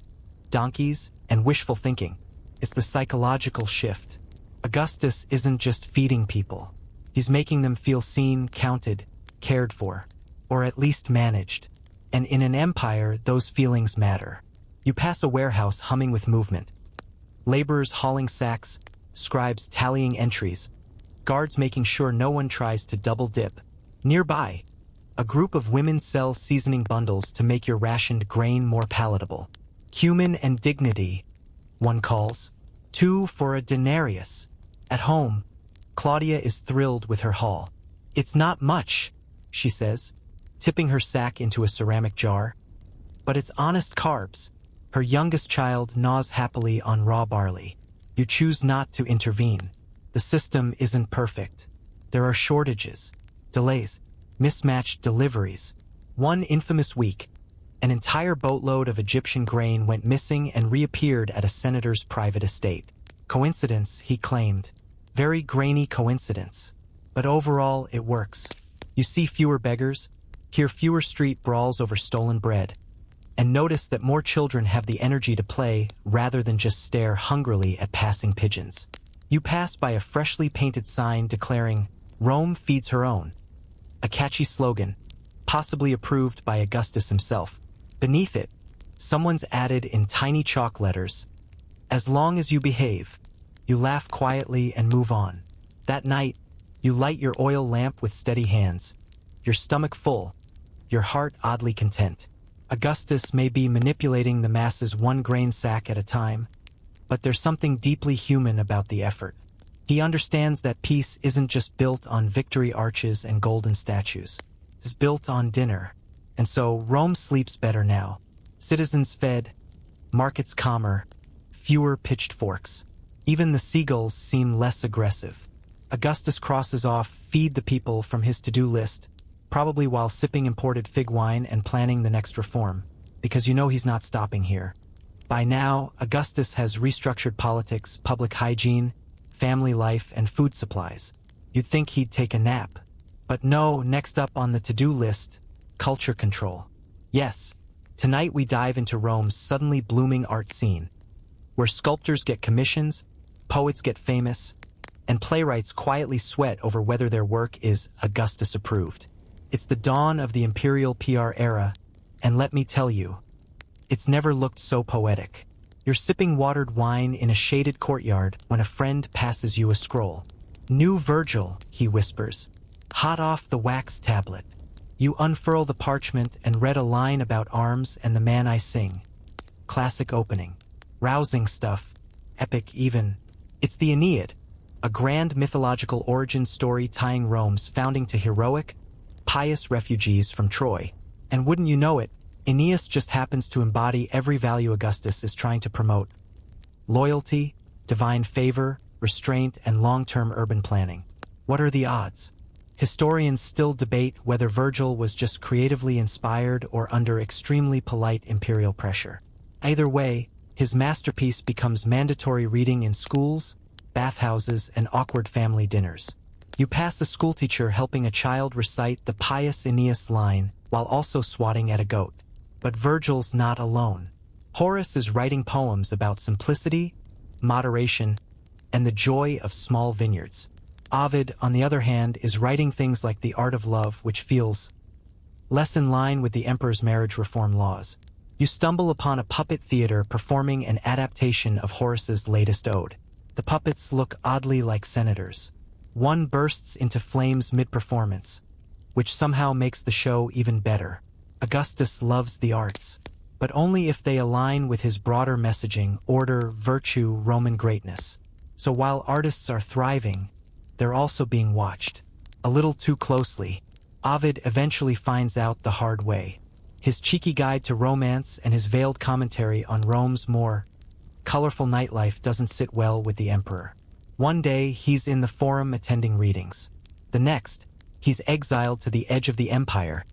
donkeys, and wishful thinking. It's the psychological shift. Augustus isn't just feeding people. He's making them feel seen, counted, cared for, or at least managed. And in an empire, those feelings matter. You pass a warehouse humming with movement. Laborers hauling sacks, scribes tallying entries, guards making sure no one tries to double dip. Nearby, a group of women sell seasoning bundles to make your rationed grain more palatable. Cumin and dignity, one calls. 2 for a denarius. At home, Claudia is thrilled with her haul. It's not much, she says, tipping her sack into a ceramic jar. But it's honest carbs. Her youngest child gnaws happily on raw barley. You choose not to intervene. The system isn't perfect. There are shortages, delays, mismatched deliveries. One infamous week, an entire boatload of Egyptian grain went missing and reappeared at a senator's private estate. Coincidence, he claimed. Very grainy coincidence. But overall, it works. You see fewer beggars, hear fewer street brawls over stolen bread, and notice that more children have the energy to play rather than just stare hungrily at passing pigeons. You pass by a freshly painted sign declaring, "Rome feeds her own." A catchy slogan, possibly approved by Augustus himself. Beneath it, someone's added in tiny chalk letters, "As long as you behave." You laugh quietly and move on. That night, you light your oil lamp with steady hands, your stomach full, your heart oddly content. Augustus may be manipulating the masses 1 grain sack at a time, but there's something deeply human about the effort. He understands that peace isn't just built on victory arches and golden statues. It's built on dinner. And so Rome sleeps better now. Citizens fed, markets calmer, fewer pitched forks. Even the seagulls seem less aggressive. Augustus crosses off "feed the people" from his to-do list, probably while sipping imported fig wine and planning the next reform, because you know he's not stopping here. By now, Augustus has restructured politics, public hygiene, family life, and food supplies. You'd think he'd take a nap. But no, next up on the to-do list, culture control. Yes, tonight we dive into Rome's suddenly blooming art scene, where sculptors get commissions, poets get famous, and playwrights quietly sweat over whether their work is Augustus approved. It's the dawn of the imperial PR era, and let me tell you, it's never looked so poetic. You're sipping watered wine in a shaded courtyard when a friend passes you a scroll. "New Virgil," he whispers, hot off the wax tablet. You unfurl the parchment and read a line about arms and the man I sing. Classic opening. Rousing stuff. Epic even. It's the Aeneid, a grand mythological origin story tying Rome's founding to heroic, pious refugees from Troy. And wouldn't you know it, Aeneas just happens to embody every value Augustus is trying to promote. Loyalty, divine favor, restraint, and long-term urban planning. What are the odds? Historians still debate whether Virgil was just creatively inspired or under extremely polite imperial pressure. Either way, his masterpiece becomes mandatory reading in schools, bathhouses, and awkward family dinners. You pass a schoolteacher helping a child recite the pious Aeneas line while also swatting at a goat. But Virgil's not alone. Horace is writing poems about simplicity, moderation, and the joy of small vineyards. Ovid, on the other hand, is writing things like The Art of Love, which feels less in line with the emperor's marriage reform laws. You stumble upon a puppet theater performing an adaptation of Horace's latest ode. The puppets look oddly like senators. One bursts into flames mid-performance, which somehow makes the show even better. Augustus loves the arts, but only if they align with his broader messaging: order, virtue, Roman greatness. So while artists are thriving, they're also being watched. A little too closely. Ovid eventually finds out the hard way. His cheeky guide to romance and his veiled commentary on Rome's more colorful nightlife doesn't sit well with the emperor. One day, he's in the forum attending readings. The next, he's exiled to the edge of the empire,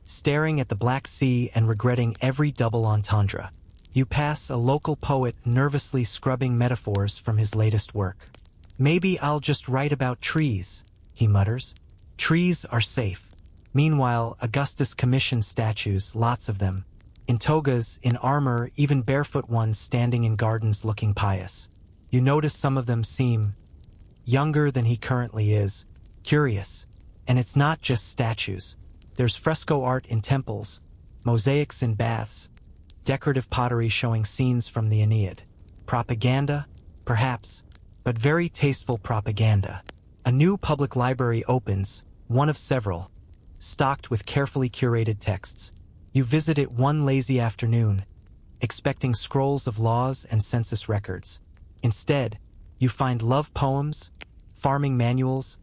staring at the Black Sea and regretting every double entendre. You pass a local poet nervously scrubbing metaphors from his latest work. "Maybe I'll just write about trees," he mutters. Trees are safe. Meanwhile, Augustus commissions statues, lots of them, in togas, in armor, even barefoot ones standing in gardens looking pious. You notice some of them seem younger than he currently is, curious. And it's not just statues. There's fresco art in temples, mosaics in baths, decorative pottery showing scenes from the Aeneid. Propaganda? Perhaps. but very tasteful propaganda. A new public library opens, one of several, stocked with carefully curated texts. You visit it one lazy afternoon, expecting scrolls of laws and census records. Instead, you find love poems, farming manuals,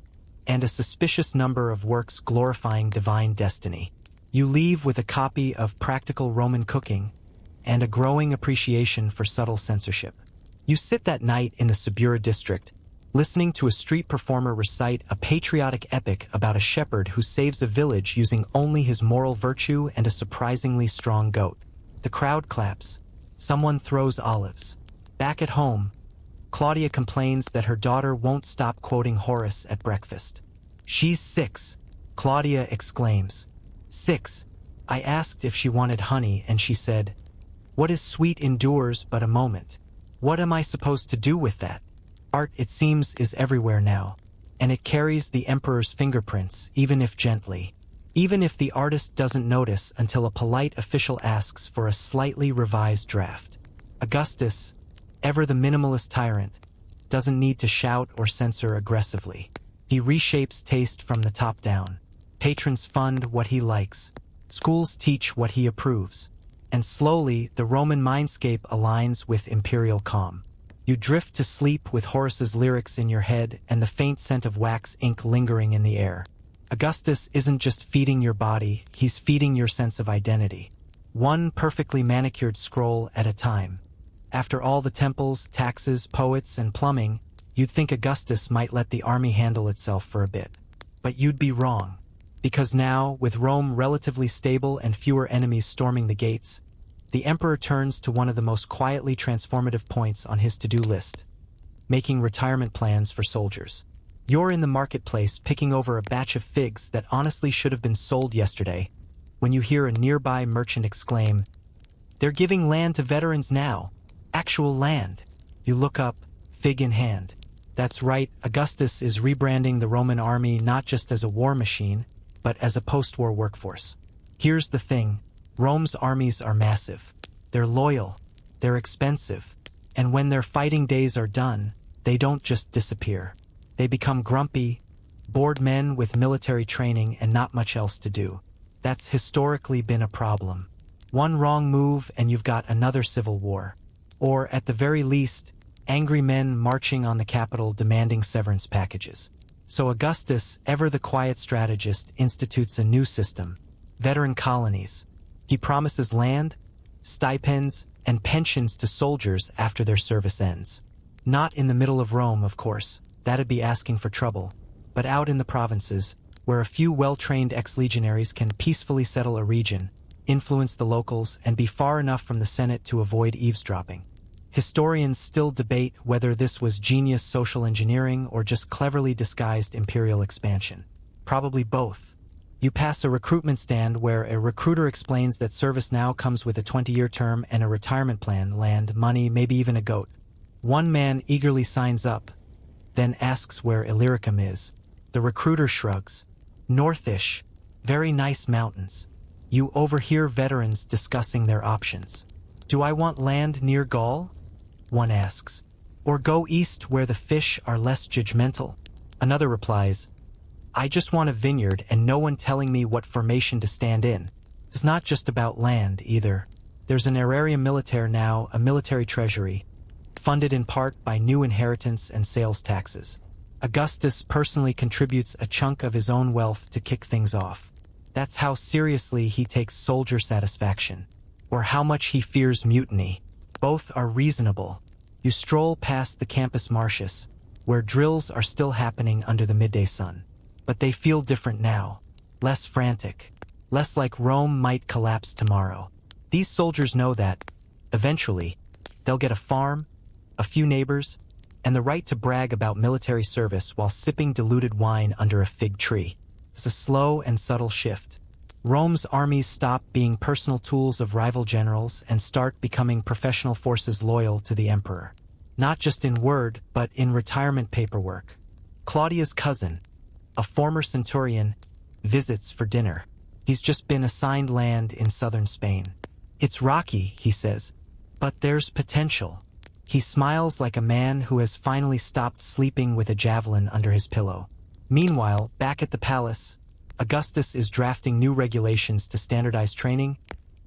and a suspicious number of works glorifying divine destiny. You leave with a copy of Practical Roman Cooking and a growing appreciation for subtle censorship. You sit that night in the Subura district, listening to a street performer recite a patriotic epic about a shepherd who saves a village using only his moral virtue and a surprisingly strong goat. The crowd claps. Someone throws olives. Back at home, Claudia complains that her daughter won't stop quoting Horace at breakfast. "She's 6, Claudia exclaims. 6. I asked if she wanted honey and she said, 'What is sweet endures but a moment.' What am I supposed to do with that?" Art, it seems, is everywhere now, and it carries the emperor's fingerprints, even if gently. Even if the artist doesn't notice until a polite official asks for a slightly revised draft. Augustus, ever the minimalist tyrant, doesn't need to shout or censor aggressively. He reshapes taste from the top down. Patrons fund what he likes. Schools teach what he approves. And slowly, the Roman mindscape aligns with imperial calm. You drift to sleep with Horace's lyrics in your head and the faint scent of wax ink lingering in the air. Augustus isn't just feeding your body, he's feeding your sense of identity. One perfectly manicured scroll at a time. After all the temples, taxes, poets, and plumbing, you'd think Augustus might let the army handle itself for a bit. But you'd be wrong. Because now, with Rome relatively stable and fewer enemies storming the gates, the emperor turns to one of the most quietly transformative points on his to-do list: making retirement plans for soldiers. You're in the marketplace picking over a batch of figs that honestly should have been sold yesterday, when you hear a nearby merchant exclaim, "They're giving land to veterans now. Actual land." You look up, fig in hand. That's right, Augustus is rebranding the Roman army not just as a war machine, but as a post-war workforce. Here's the thing, Rome's armies are massive. They're loyal, they're expensive, and when their fighting days are done, they don't just disappear. They become grumpy, bored men with military training and not much else to do. That's historically been a problem. One wrong move and you've got another civil war. Or, at the very least, angry men marching on the Capitol demanding severance packages. So Augustus, ever the quiet strategist, institutes a new system: veteran colonies. He promises land, stipends, and pensions to soldiers after their service ends. Not in the middle of Rome, of course. That'd be asking for trouble. But out in the provinces, where a few well-trained ex-legionaries can peacefully settle a region, influence the locals, and be far enough from the Senate to avoid eavesdropping. Historians still debate whether this was genius social engineering or just cleverly disguised imperial expansion. Probably both. You pass a recruitment stand where a recruiter explains that service now comes with a 20-year term and a retirement plan, land, money, maybe even a goat. One man eagerly signs up, then asks where Illyricum is. The recruiter shrugs. Northish, very nice mountains. You overhear veterans discussing their options. "Do I want land near Gaul?" one asks. "Or go east where the fish are less judgmental?" Another replies, "I just want a vineyard and no one telling me what formation to stand in." It's not just about land, either. There's an aerarium militare now, a military treasury, funded in part by new inheritance and sales taxes. Augustus personally contributes a chunk of his own wealth to kick things off. That's how seriously he takes soldier satisfaction, or how much he fears mutiny. Both are reasonable. You stroll past the Campus Martius, where drills are still happening under the midday sun. But they feel different now. Less frantic. Less like Rome might collapse tomorrow. These soldiers know that, eventually, they'll get a farm, a few neighbors, and the right to brag about military service while sipping diluted wine under a fig tree. It's a slow and subtle shift. Rome's armies stop being personal tools of rival generals and start becoming professional forces loyal to the emperor. Not just in word, but in retirement paperwork. Claudia's cousin, a former centurion, visits for dinner. He's just been assigned land in southern Spain. "It's rocky," he says, "but there's potential." He smiles like a man who has finally stopped sleeping with a javelin under his pillow. Meanwhile, back at the palace, Augustus is drafting new regulations to standardize training,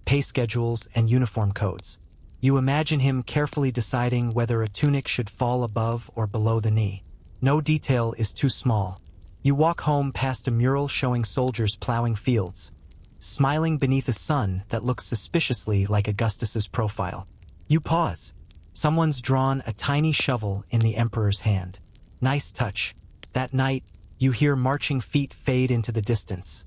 pay schedules, and uniform codes. You imagine him carefully deciding whether a tunic should fall above or below the knee. No detail is too small. You walk home past a mural showing soldiers plowing fields, smiling beneath a sun that looks suspiciously like Augustus's profile. You pause. Someone's drawn a tiny shovel in the emperor's hand. Nice touch. That night, you hear marching feet fade into the distance.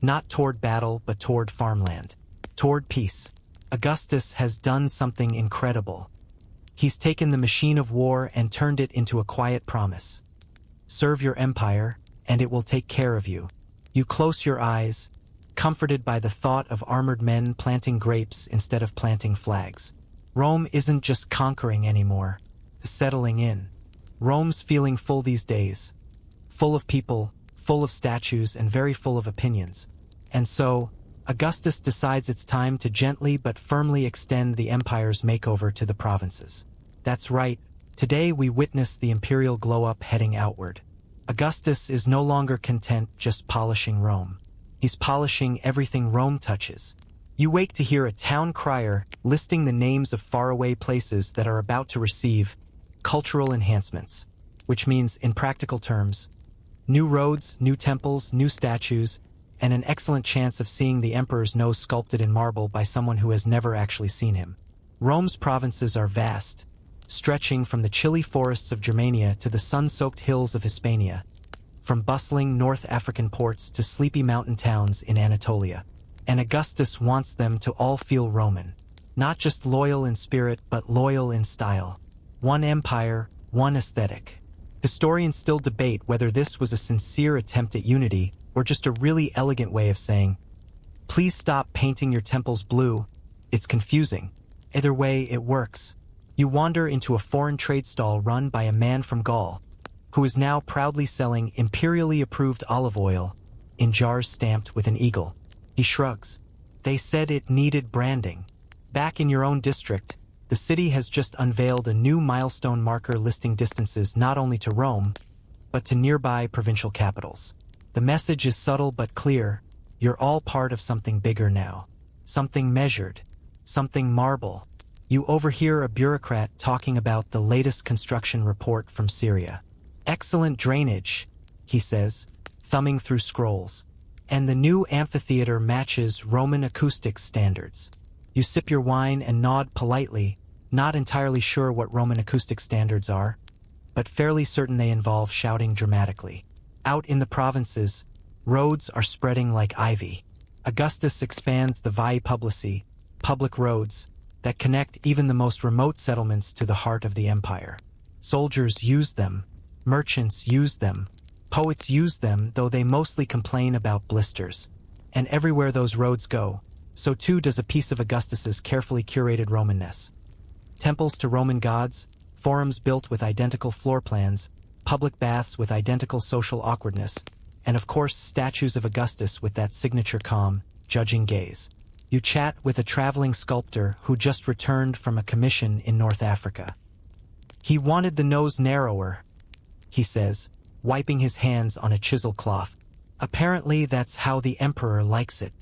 Not toward battle, but toward farmland. Toward peace. Augustus has done something incredible. He's taken the machine of war and turned it into a quiet promise. Serve your empire, and it will take care of you. You close your eyes, comforted by the thought of armored men planting grapes instead of planting flags. Rome isn't just conquering anymore, settling in. Rome's feeling full these days. Full of people, full of statues, and very full of opinions. And so, Augustus decides it's time to gently but firmly extend the empire's makeover to the provinces. That's right, today we witness the imperial glow-up heading outward. Augustus is no longer content just polishing Rome. He's polishing everything Rome touches. You wake to hear a town crier listing the names of faraway places that are about to receive cultural enhancements, which means, in practical terms, new roads, new temples, new statues, and an excellent chance of seeing the emperor's nose sculpted in marble by someone who has never actually seen him. Rome's provinces are vast, stretching from the chilly forests of Germania to the sun-soaked hills of Hispania, from bustling North African ports to sleepy mountain towns in Anatolia. And Augustus wants them to all feel Roman. Not just loyal in spirit, but loyal in style. One empire, one aesthetic. Historians still debate whether this was a sincere attempt at unity or just a really elegant way of saying, please stop painting your temples blue, it's confusing. Either way, it works. You wander into a foreign trade stall run by a man from Gaul, who is now proudly selling imperially approved olive oil in jars stamped with an eagle. He shrugs. They said it needed branding. Back in your own district, the city has just unveiled a new milestone marker listing distances not only to Rome, but to nearby provincial capitals. The message is subtle but clear. You're all part of something bigger now. Something measured. Something marble. You overhear a bureaucrat talking about the latest construction report from Syria. Excellent drainage, he says, thumbing through scrolls. And the new amphitheater matches Roman acoustics standards. You sip your wine and nod politely, not entirely sure what Roman acoustic standards are, but fairly certain they involve shouting dramatically. Out in the provinces, roads are spreading like ivy. Augustus expands the Vie Publici, public roads, that connect even the most remote settlements to the heart of the empire. Soldiers use them, merchants use them, poets use them, though they mostly complain about blisters. And everywhere those roads go, so too does a piece of Augustus's carefully curated Romanness. Temples to Roman gods, forums built with identical floor plans, public baths with identical social awkwardness, and of course statues of Augustus with that signature calm, judging gaze. You chat with a traveling sculptor who just returned from a commission in North Africa. He wanted the nose narrower, he says, wiping his hands on a chisel cloth. Apparently that's how the emperor likes it.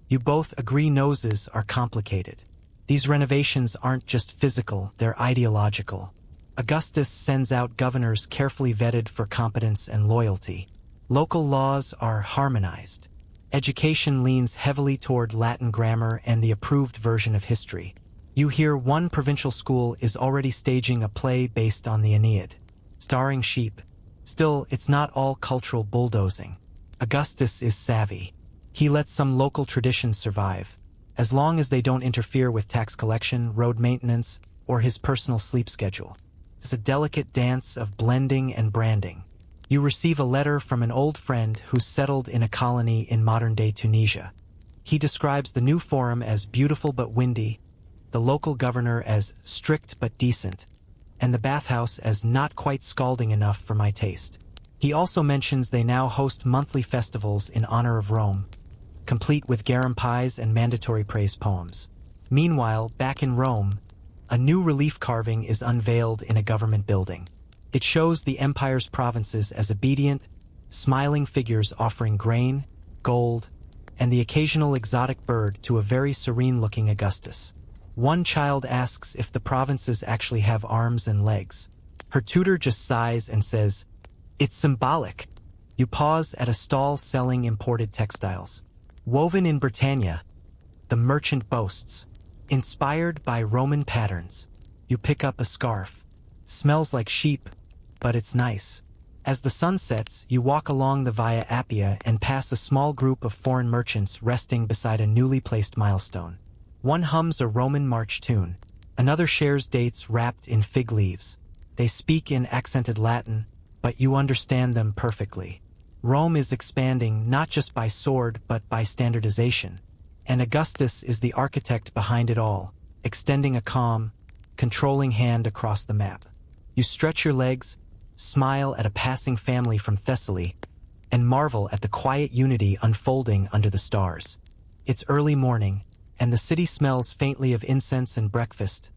You both agree noses are complicated. These renovations aren't just physical, they're ideological. Augustus sends out governors carefully vetted for competence and loyalty. Local laws are harmonized. Education leans heavily toward Latin grammar and the approved version of history. You hear one provincial school is already staging a play based on the Aeneid, starring sheep. Still, it's not all cultural bulldozing. Augustus is savvy. He lets some local traditions survive, as long as they don't interfere with tax collection, road maintenance, or his personal sleep schedule. It's a delicate dance of blending and branding. You receive a letter from an old friend who's settled in a colony in modern-day Tunisia. He describes the new forum as beautiful but windy, the local governor as strict but decent, and the bathhouse as not quite scalding enough for my taste. He also mentions they now host monthly festivals in honor of Rome, complete with garum pies and mandatory praise poems. Meanwhile, back in Rome, a new relief carving is unveiled in a government building. It shows the empire's provinces as obedient, smiling figures offering grain, gold, and the occasional exotic bird to a very serene-looking Augustus. One child asks if the provinces actually have arms and legs. Her tutor just sighs and says, "It's symbolic." You pause at a stall selling imported textiles. Woven in Britannia, the merchant boasts. Inspired by Roman patterns. You pick up a scarf. Smells like sheep, but it's nice. As the sun sets, you walk along the Via Appia and pass a small group of foreign merchants resting beside a newly placed milestone. One hums a Roman march tune. Another shares dates wrapped in fig leaves. They speak in accented Latin, but you understand them perfectly. Rome is expanding not just by sword but by standardization. And Augustus is the architect behind it all, extending a calm, controlling hand across the map. You stretch your legs, smile at a passing family from Thessaly, and marvel at the quiet unity unfolding under the stars. It's early morning, and the city smells faintly of incense and breakfast,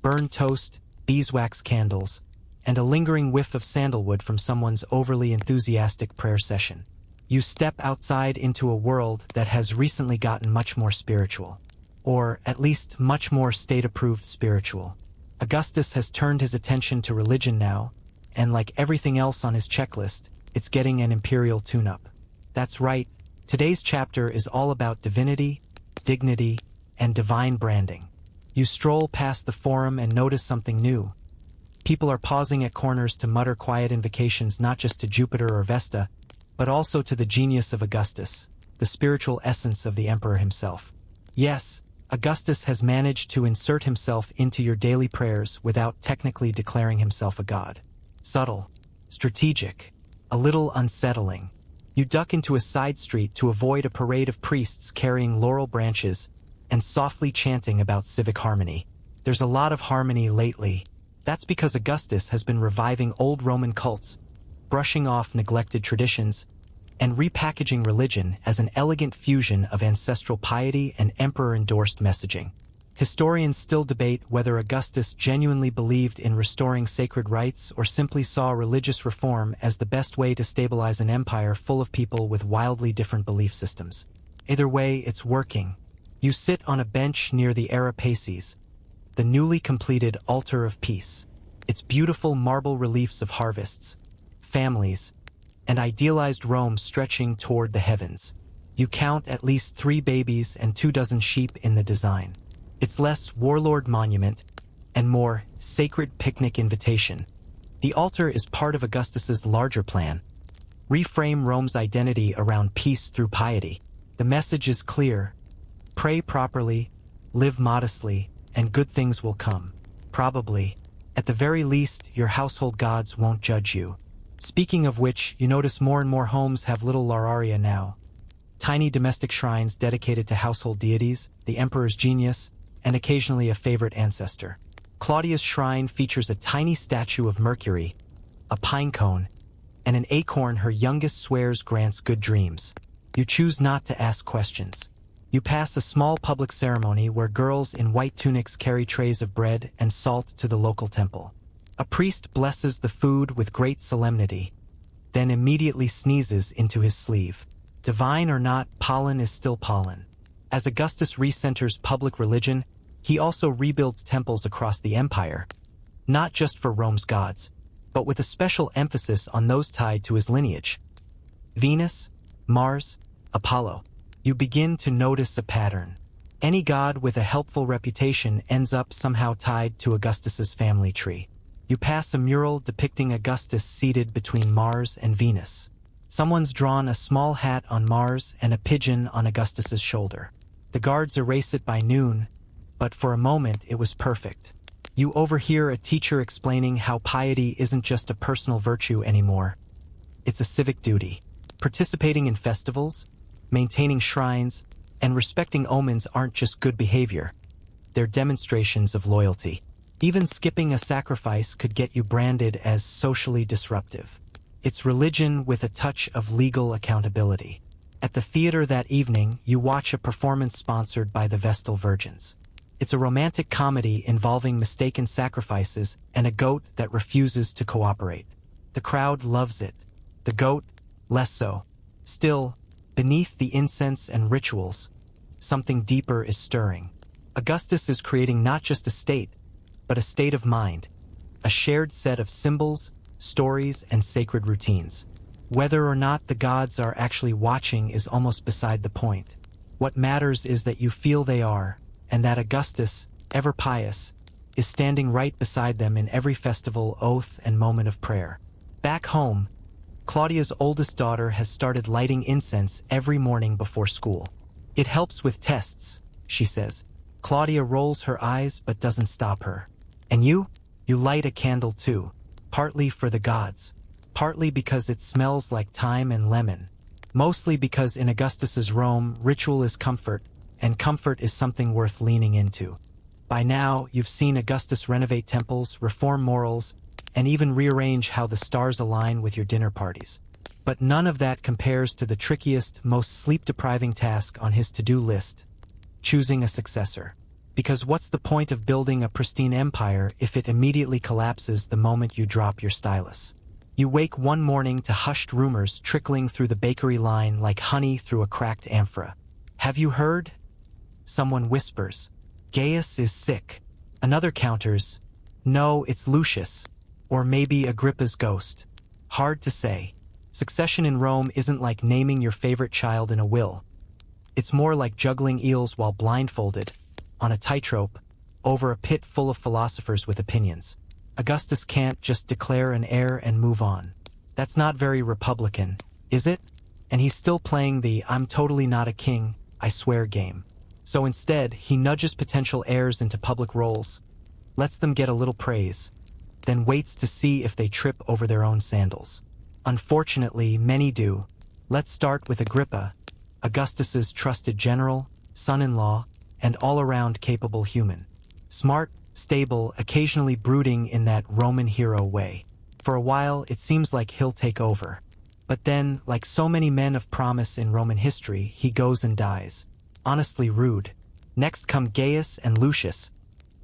burned toast, beeswax candles, and a lingering whiff of sandalwood from someone's overly enthusiastic prayer session. You step outside into a world that has recently gotten much more spiritual. Or, at least, much more state-approved spiritual. Augustus has turned his attention to religion now, and like everything else on his checklist, it's getting an imperial tune-up. That's right, today's chapter is all about divinity, dignity, and divine branding. You stroll past the forum and notice something new. People are pausing at corners to mutter quiet invocations not just to Jupiter or Vesta, but also to the genius of Augustus, the spiritual essence of the emperor himself. Yes, Augustus has managed to insert himself into your daily prayers without technically declaring himself a god. Subtle, strategic, a little unsettling. You duck into a side street to avoid a parade of priests carrying laurel branches and softly chanting about civic harmony. There's a lot of harmony lately. That's because Augustus has been reviving old Roman cults, brushing off neglected traditions, and repackaging religion as an elegant fusion of ancestral piety and emperor-endorsed messaging. Historians still debate whether Augustus genuinely believed in restoring sacred rites or simply saw religious reform as the best way to stabilize an empire full of people with wildly different belief systems. Either way, it's working. You sit on a bench near the Arapaces, the newly completed altar of peace. Its beautiful marble reliefs of harvests, families, and idealized Rome stretching toward the heavens. You count at least 3 babies and 24 sheep in the design. It's less warlord monument and more sacred picnic invitation. The altar is part of Augustus's larger plan. Reframe Rome's identity around peace through piety. The message is clear. Pray properly, live modestly, and good things will come. Probably. At the very least, your household gods won't judge you. Speaking of which, you notice more and more homes have little Lararia now. Tiny domestic shrines dedicated to household deities, the emperor's genius, and occasionally a favorite ancestor. Claudia's shrine features a tiny statue of Mercury, a pine cone, and an acorn her youngest swears grants good dreams. You choose not to ask questions. You pass a small public ceremony where girls in white tunics carry trays of bread and salt to the local temple. A priest blesses the food with great solemnity, then immediately sneezes into his sleeve. Divine or not, pollen is still pollen. As Augustus recenters public religion, he also rebuilds temples across the empire, not just for Rome's gods, but with a special emphasis on those tied to his lineage. Venus, Mars, Apollo. You begin to notice a pattern. Any god with a helpful reputation ends up somehow tied to Augustus's family tree. You pass a mural depicting Augustus seated between Mars and Venus. Someone's drawn a small hat on Mars and a pigeon on Augustus's shoulder. The guards erase it by noon, but for a moment it was perfect. You overhear a teacher explaining how piety isn't just a personal virtue anymore. It's a civic duty. Participating in festivals, maintaining shrines, and respecting omens aren't just good behavior. They're demonstrations of loyalty. Even skipping a sacrifice could get you branded as socially disruptive. It's religion with a touch of legal accountability. At the theater that evening, you watch a performance sponsored by the Vestal Virgins. It's a romantic comedy involving mistaken sacrifices and a goat that refuses to cooperate. The crowd loves it. The goat, less so. Still, beneath the incense and rituals, something deeper is stirring. Augustus is creating not just a state, but a state of mind, a shared set of symbols, stories, and sacred routines. Whether or not the gods are actually watching is almost beside the point. What matters is that you feel they are, and that Augustus, ever pious, is standing right beside them in every festival, oath, and moment of prayer. Back home, Claudia's oldest daughter has started lighting incense every morning before school. It helps with tests, she says. Claudia rolls her eyes but doesn't stop her. And you? You light a candle too, partly for the gods, partly because it smells like thyme and lemon, mostly because in Augustus's Rome, ritual is comfort, and comfort is something worth leaning into. By now, you've seen Augustus renovate temples, reform morals, and even rearrange how the stars align with your dinner parties. But none of that compares to the trickiest, most sleep-depriving task on his to-do list: choosing a successor. Because what's the point of building a pristine empire if it immediately collapses the moment you drop your stylus? You wake one morning to hushed rumors trickling through the bakery line like honey through a cracked amphora. Have you heard? Someone whispers, Gaius is sick. Another counters, no, it's Lucius. Or maybe Agrippa's ghost. Hard to say. Succession in Rome isn't like naming your favorite child in a will. It's more like juggling eels while blindfolded, on a tightrope, over a pit full of philosophers with opinions. Augustus can't just declare an heir and move on. That's not very Republican, is it? And he's still playing the I'm totally not a king, I swear game. So instead, he nudges potential heirs into public roles, lets them get a little praise, then waits to see if they trip over their own sandals. Unfortunately, many do. Let's start with Agrippa, Augustus's trusted general, son-in-law, and all-around capable human. Smart, stable, occasionally brooding in that Roman hero way. For a while, it seems like he'll take over. But then, like so many men of promise in Roman history, he goes and dies. Honestly rude. Next come Gaius and Lucius,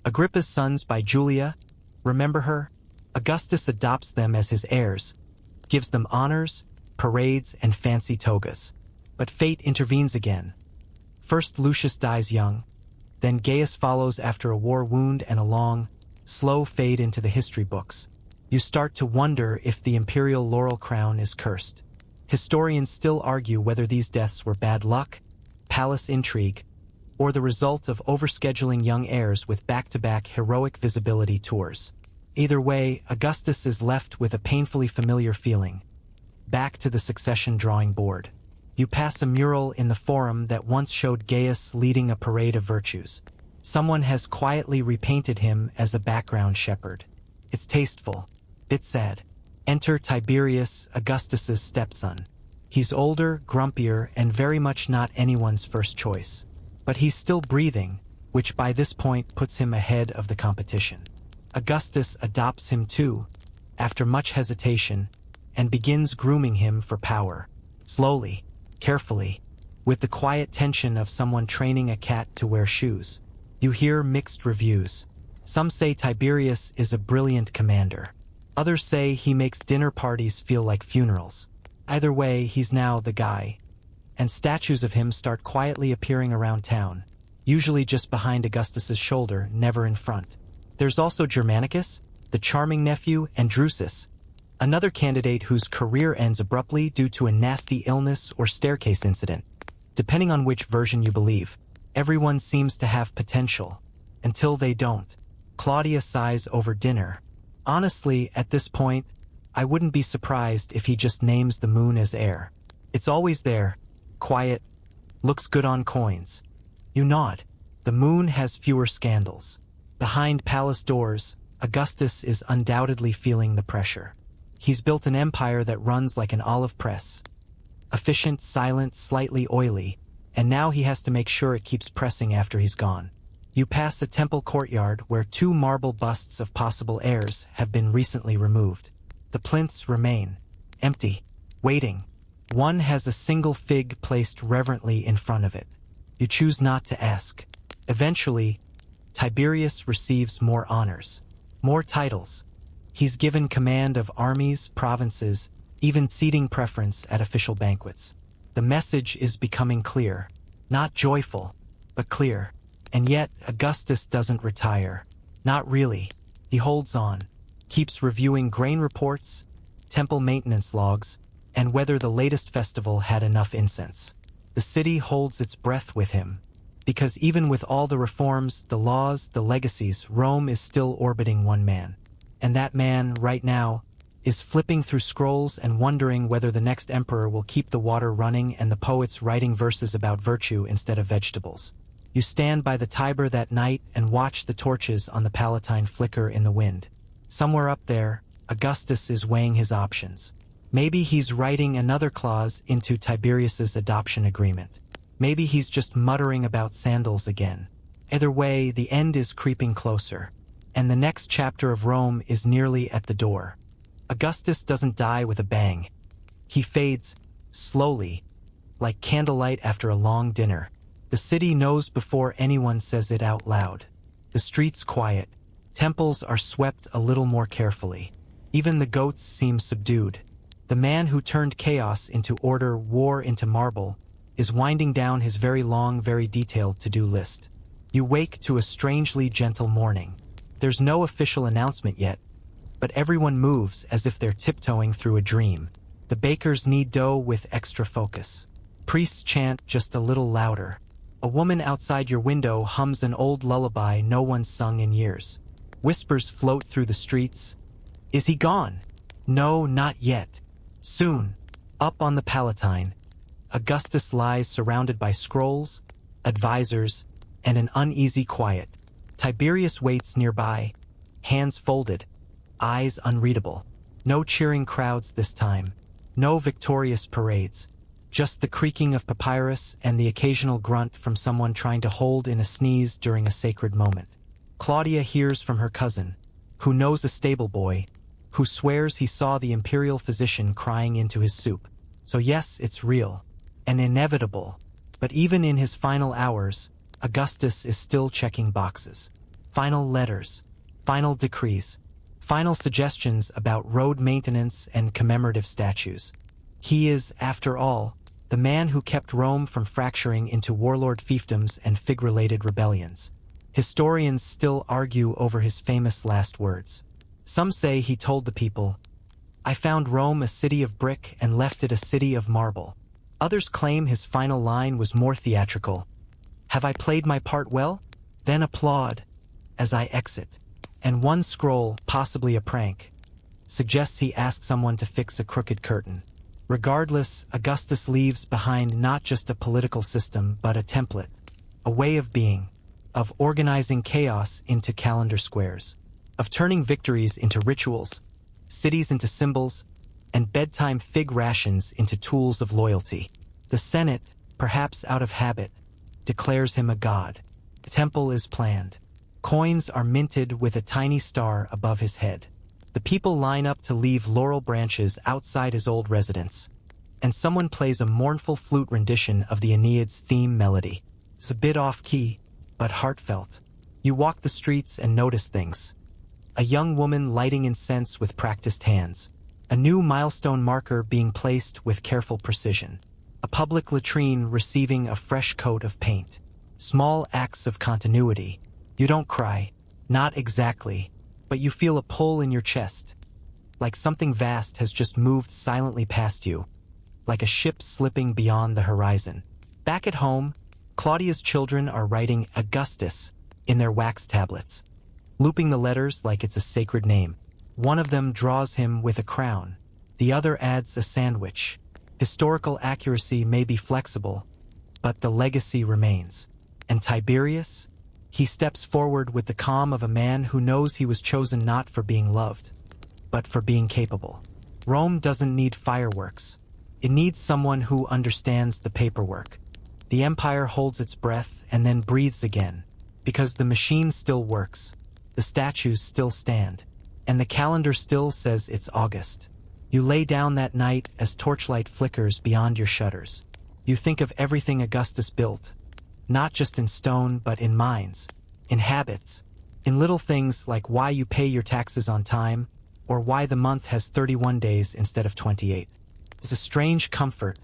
Agrippa's sons by Julia. Remember her? Augustus adopts them as his heirs, gives them honors, parades, and fancy togas. But fate intervenes again. First Lucius dies young, then Gaius follows after a war wound and a long, slow fade into the history books. You start to wonder if the imperial laurel crown is cursed. Historians still argue whether these deaths were bad luck, palace intrigue, or the result of overscheduling young heirs with back-to-back heroic visibility tours. Either way, Augustus is left with a painfully familiar feeling. Back to the succession drawing board. You pass a mural in the Forum that once showed Gaius leading a parade of virtues. Someone has quietly repainted him as a background shepherd. It's tasteful, bit sad. Enter Tiberius, Augustus's stepson. He's older, grumpier, and very much not anyone's first choice. But he's still breathing, which by this point puts him ahead of the competition. Augustus adopts him too, after much hesitation, and begins grooming him for power. Slowly, carefully, with the quiet tension of someone training a cat to wear shoes. You hear mixed reviews. Some say Tiberius is a brilliant commander. Others say he makes dinner parties feel like funerals. Either way, he's now the guy. And statues of him start quietly appearing around town, usually just behind Augustus's shoulder, never in front. There's also Germanicus, the charming nephew, and Drusus, another candidate whose career ends abruptly due to a nasty illness or staircase incident. Depending on which version you believe, everyone seems to have potential, until they don't. Claudia sighs over dinner. Honestly, at this point, I wouldn't be surprised if he just names the moon as heir. It's always there, quiet, looks good on coins. You nod. The moon has fewer scandals. Behind palace doors, Augustus is undoubtedly feeling the pressure. He's built an empire that runs like an olive press. Efficient, silent, slightly oily, and now he has to make sure it keeps pressing after he's gone. You pass a temple courtyard where 2 marble busts of possible heirs have been recently removed. The plinths remain, empty, waiting. One has a single fig placed reverently in front of it. You choose not to ask. Eventually, Tiberius receives more honors, more titles. He's given command of armies, provinces, even seating preference at official banquets. The message is becoming clear, not joyful, but clear. And yet, Augustus doesn't retire. Not really. He holds on, keeps reviewing grain reports, temple maintenance logs, and whether the latest festival had enough incense. The city holds its breath with him, because even with all the reforms, the laws, the legacies, Rome is still orbiting one man. And that man, right now, is flipping through scrolls and wondering whether the next emperor will keep the water running and the poets writing verses about virtue instead of vegetables. You stand by the Tiber that night and watch the torches on the Palatine flicker in the wind. Somewhere up there, Augustus is weighing his options. Maybe he's writing another clause into Tiberius's adoption agreement. Maybe he's just muttering about sandals again. Either way, the end is creeping closer, and the next chapter of Rome is nearly at the door. Augustus doesn't die with a bang. He fades, slowly, like candlelight after a long dinner. The city knows before anyone says it out loud. The streets quiet. Temples are swept a little more carefully. Even the goats seem subdued. The man who turned chaos into order, war into marble, is winding down his very long, very detailed to-do list. You wake to a strangely gentle morning. There's no official announcement yet, but everyone moves as if they're tiptoeing through a dream. The bakers knead dough with extra focus. Priests chant just a little louder. A woman outside your window hums an old lullaby no one's sung in years. Whispers float through the streets. Is he gone? No, not yet. Soon, up on the Palatine, Augustus lies surrounded by scrolls, advisors, and an uneasy quiet. Tiberius waits nearby, hands folded, eyes unreadable. No cheering crowds this time, no victorious parades, just the creaking of papyrus and the occasional grunt from someone trying to hold in a sneeze during a sacred moment. Claudia hears from her cousin, who knows a stable boy, who swears he saw the imperial physician crying into his soup. So yes, it's real, and inevitable, but even in his final hours, Augustus is still checking boxes. Final letters, final decrees, final suggestions about road maintenance and commemorative statues. He is, after all, the man who kept Rome from fracturing into warlord fiefdoms and fig-related rebellions. Historians still argue over his famous last words. Some say he told the people, "I found Rome a city of brick and left it a city of marble." Others claim his final line was more theatrical. "Have I played my part well? Then applaud as I exit." And one scroll, possibly a prank, suggests he asked someone to fix a crooked curtain. Regardless, Augustus leaves behind not just a political system, but a template, a way of being, of organizing chaos into calendar squares, of turning victories into rituals, cities into symbols, and bedtime fig rations into tools of loyalty. The Senate, perhaps out of habit, declares him a god. The temple is planned. Coins are minted with a tiny star above his head. The people line up to leave laurel branches outside his old residence, and someone plays a mournful flute rendition of the Aeneid's theme melody. It's a bit off-key, but heartfelt. You walk the streets and notice things. A young woman lighting incense with practiced hands. A new milestone marker being placed with careful precision. A public latrine receiving a fresh coat of paint. Small acts of continuity. You don't cry. Not exactly. But you feel a pull in your chest. Like something vast has just moved silently past you. Like a ship slipping beyond the horizon. Back at home, Claudia's children are writing Augustus in their wax tablets, looping the letters like it's a sacred name. One of them draws him with a crown. The other adds a sandwich. Historical accuracy may be flexible, but the legacy remains. And Tiberius? He steps forward with the calm of a man who knows he was chosen not for being loved, but for being capable. Rome doesn't need fireworks. It needs someone who understands the paperwork. The empire holds its breath and then breathes again, because the machine still works, the statues still stand, and the calendar still says it's August. You lay down that night as torchlight flickers beyond your shutters. You think of everything Augustus built, not just in stone but in minds. in habits, in little things like why you pay your taxes on time, or why the month has 31 days instead of 28. It's a strange comfort,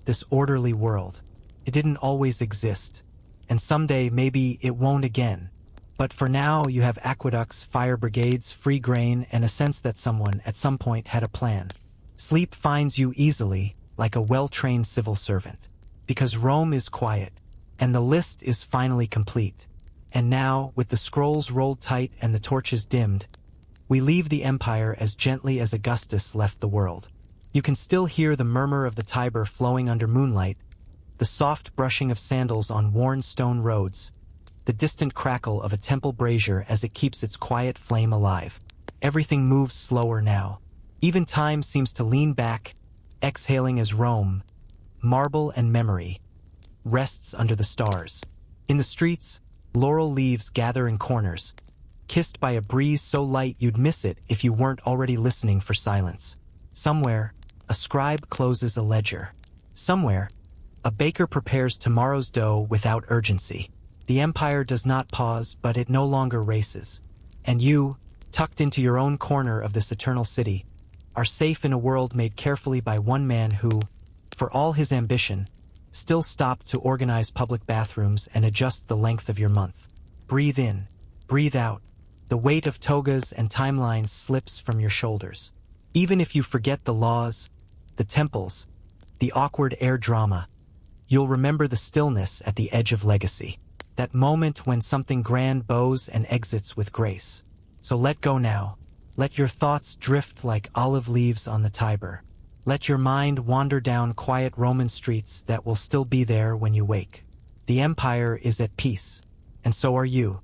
this orderly world. It didn't always exist, and someday maybe it won't again. But for now, you have aqueducts, fire brigades, free grain, and a sense that someone, at some point, had a plan. Sleep finds you easily, like a well-trained civil servant. Because Rome is quiet, and the list is finally complete. And now, with the scrolls rolled tight and the torches dimmed, we leave the empire as gently as Augustus left the world. You can still hear the murmur of the Tiber flowing under moonlight, the soft brushing of sandals on worn stone roads, the distant crackle of a temple brazier as it keeps its quiet flame alive. Everything moves slower now. Even time seems to lean back, exhaling as Rome, marble and memory, rests under the stars. In the streets, laurel leaves gather in corners, kissed by a breeze so light you'd miss it if you weren't already listening for silence. Somewhere, a scribe closes a ledger. Somewhere, a baker prepares tomorrow's dough without urgency. The empire does not pause, but it no longer races. And you, tucked into your own corner of this eternal city, are safe in a world made carefully by one man who, for all his ambition, still stopped to organize public bathrooms and adjust the length of your month. Breathe in, breathe out. The weight of togas and timelines slips from your shoulders. Even if you forget the laws, the temples, the awkward air drama, you'll remember the stillness at the edge of legacy. That moment when something grand bows and exits with grace. So let go now. Let your thoughts drift like olive leaves on the Tiber. Let your mind wander down quiet Roman streets that will still be there when you wake. The empire is at peace, and so are you.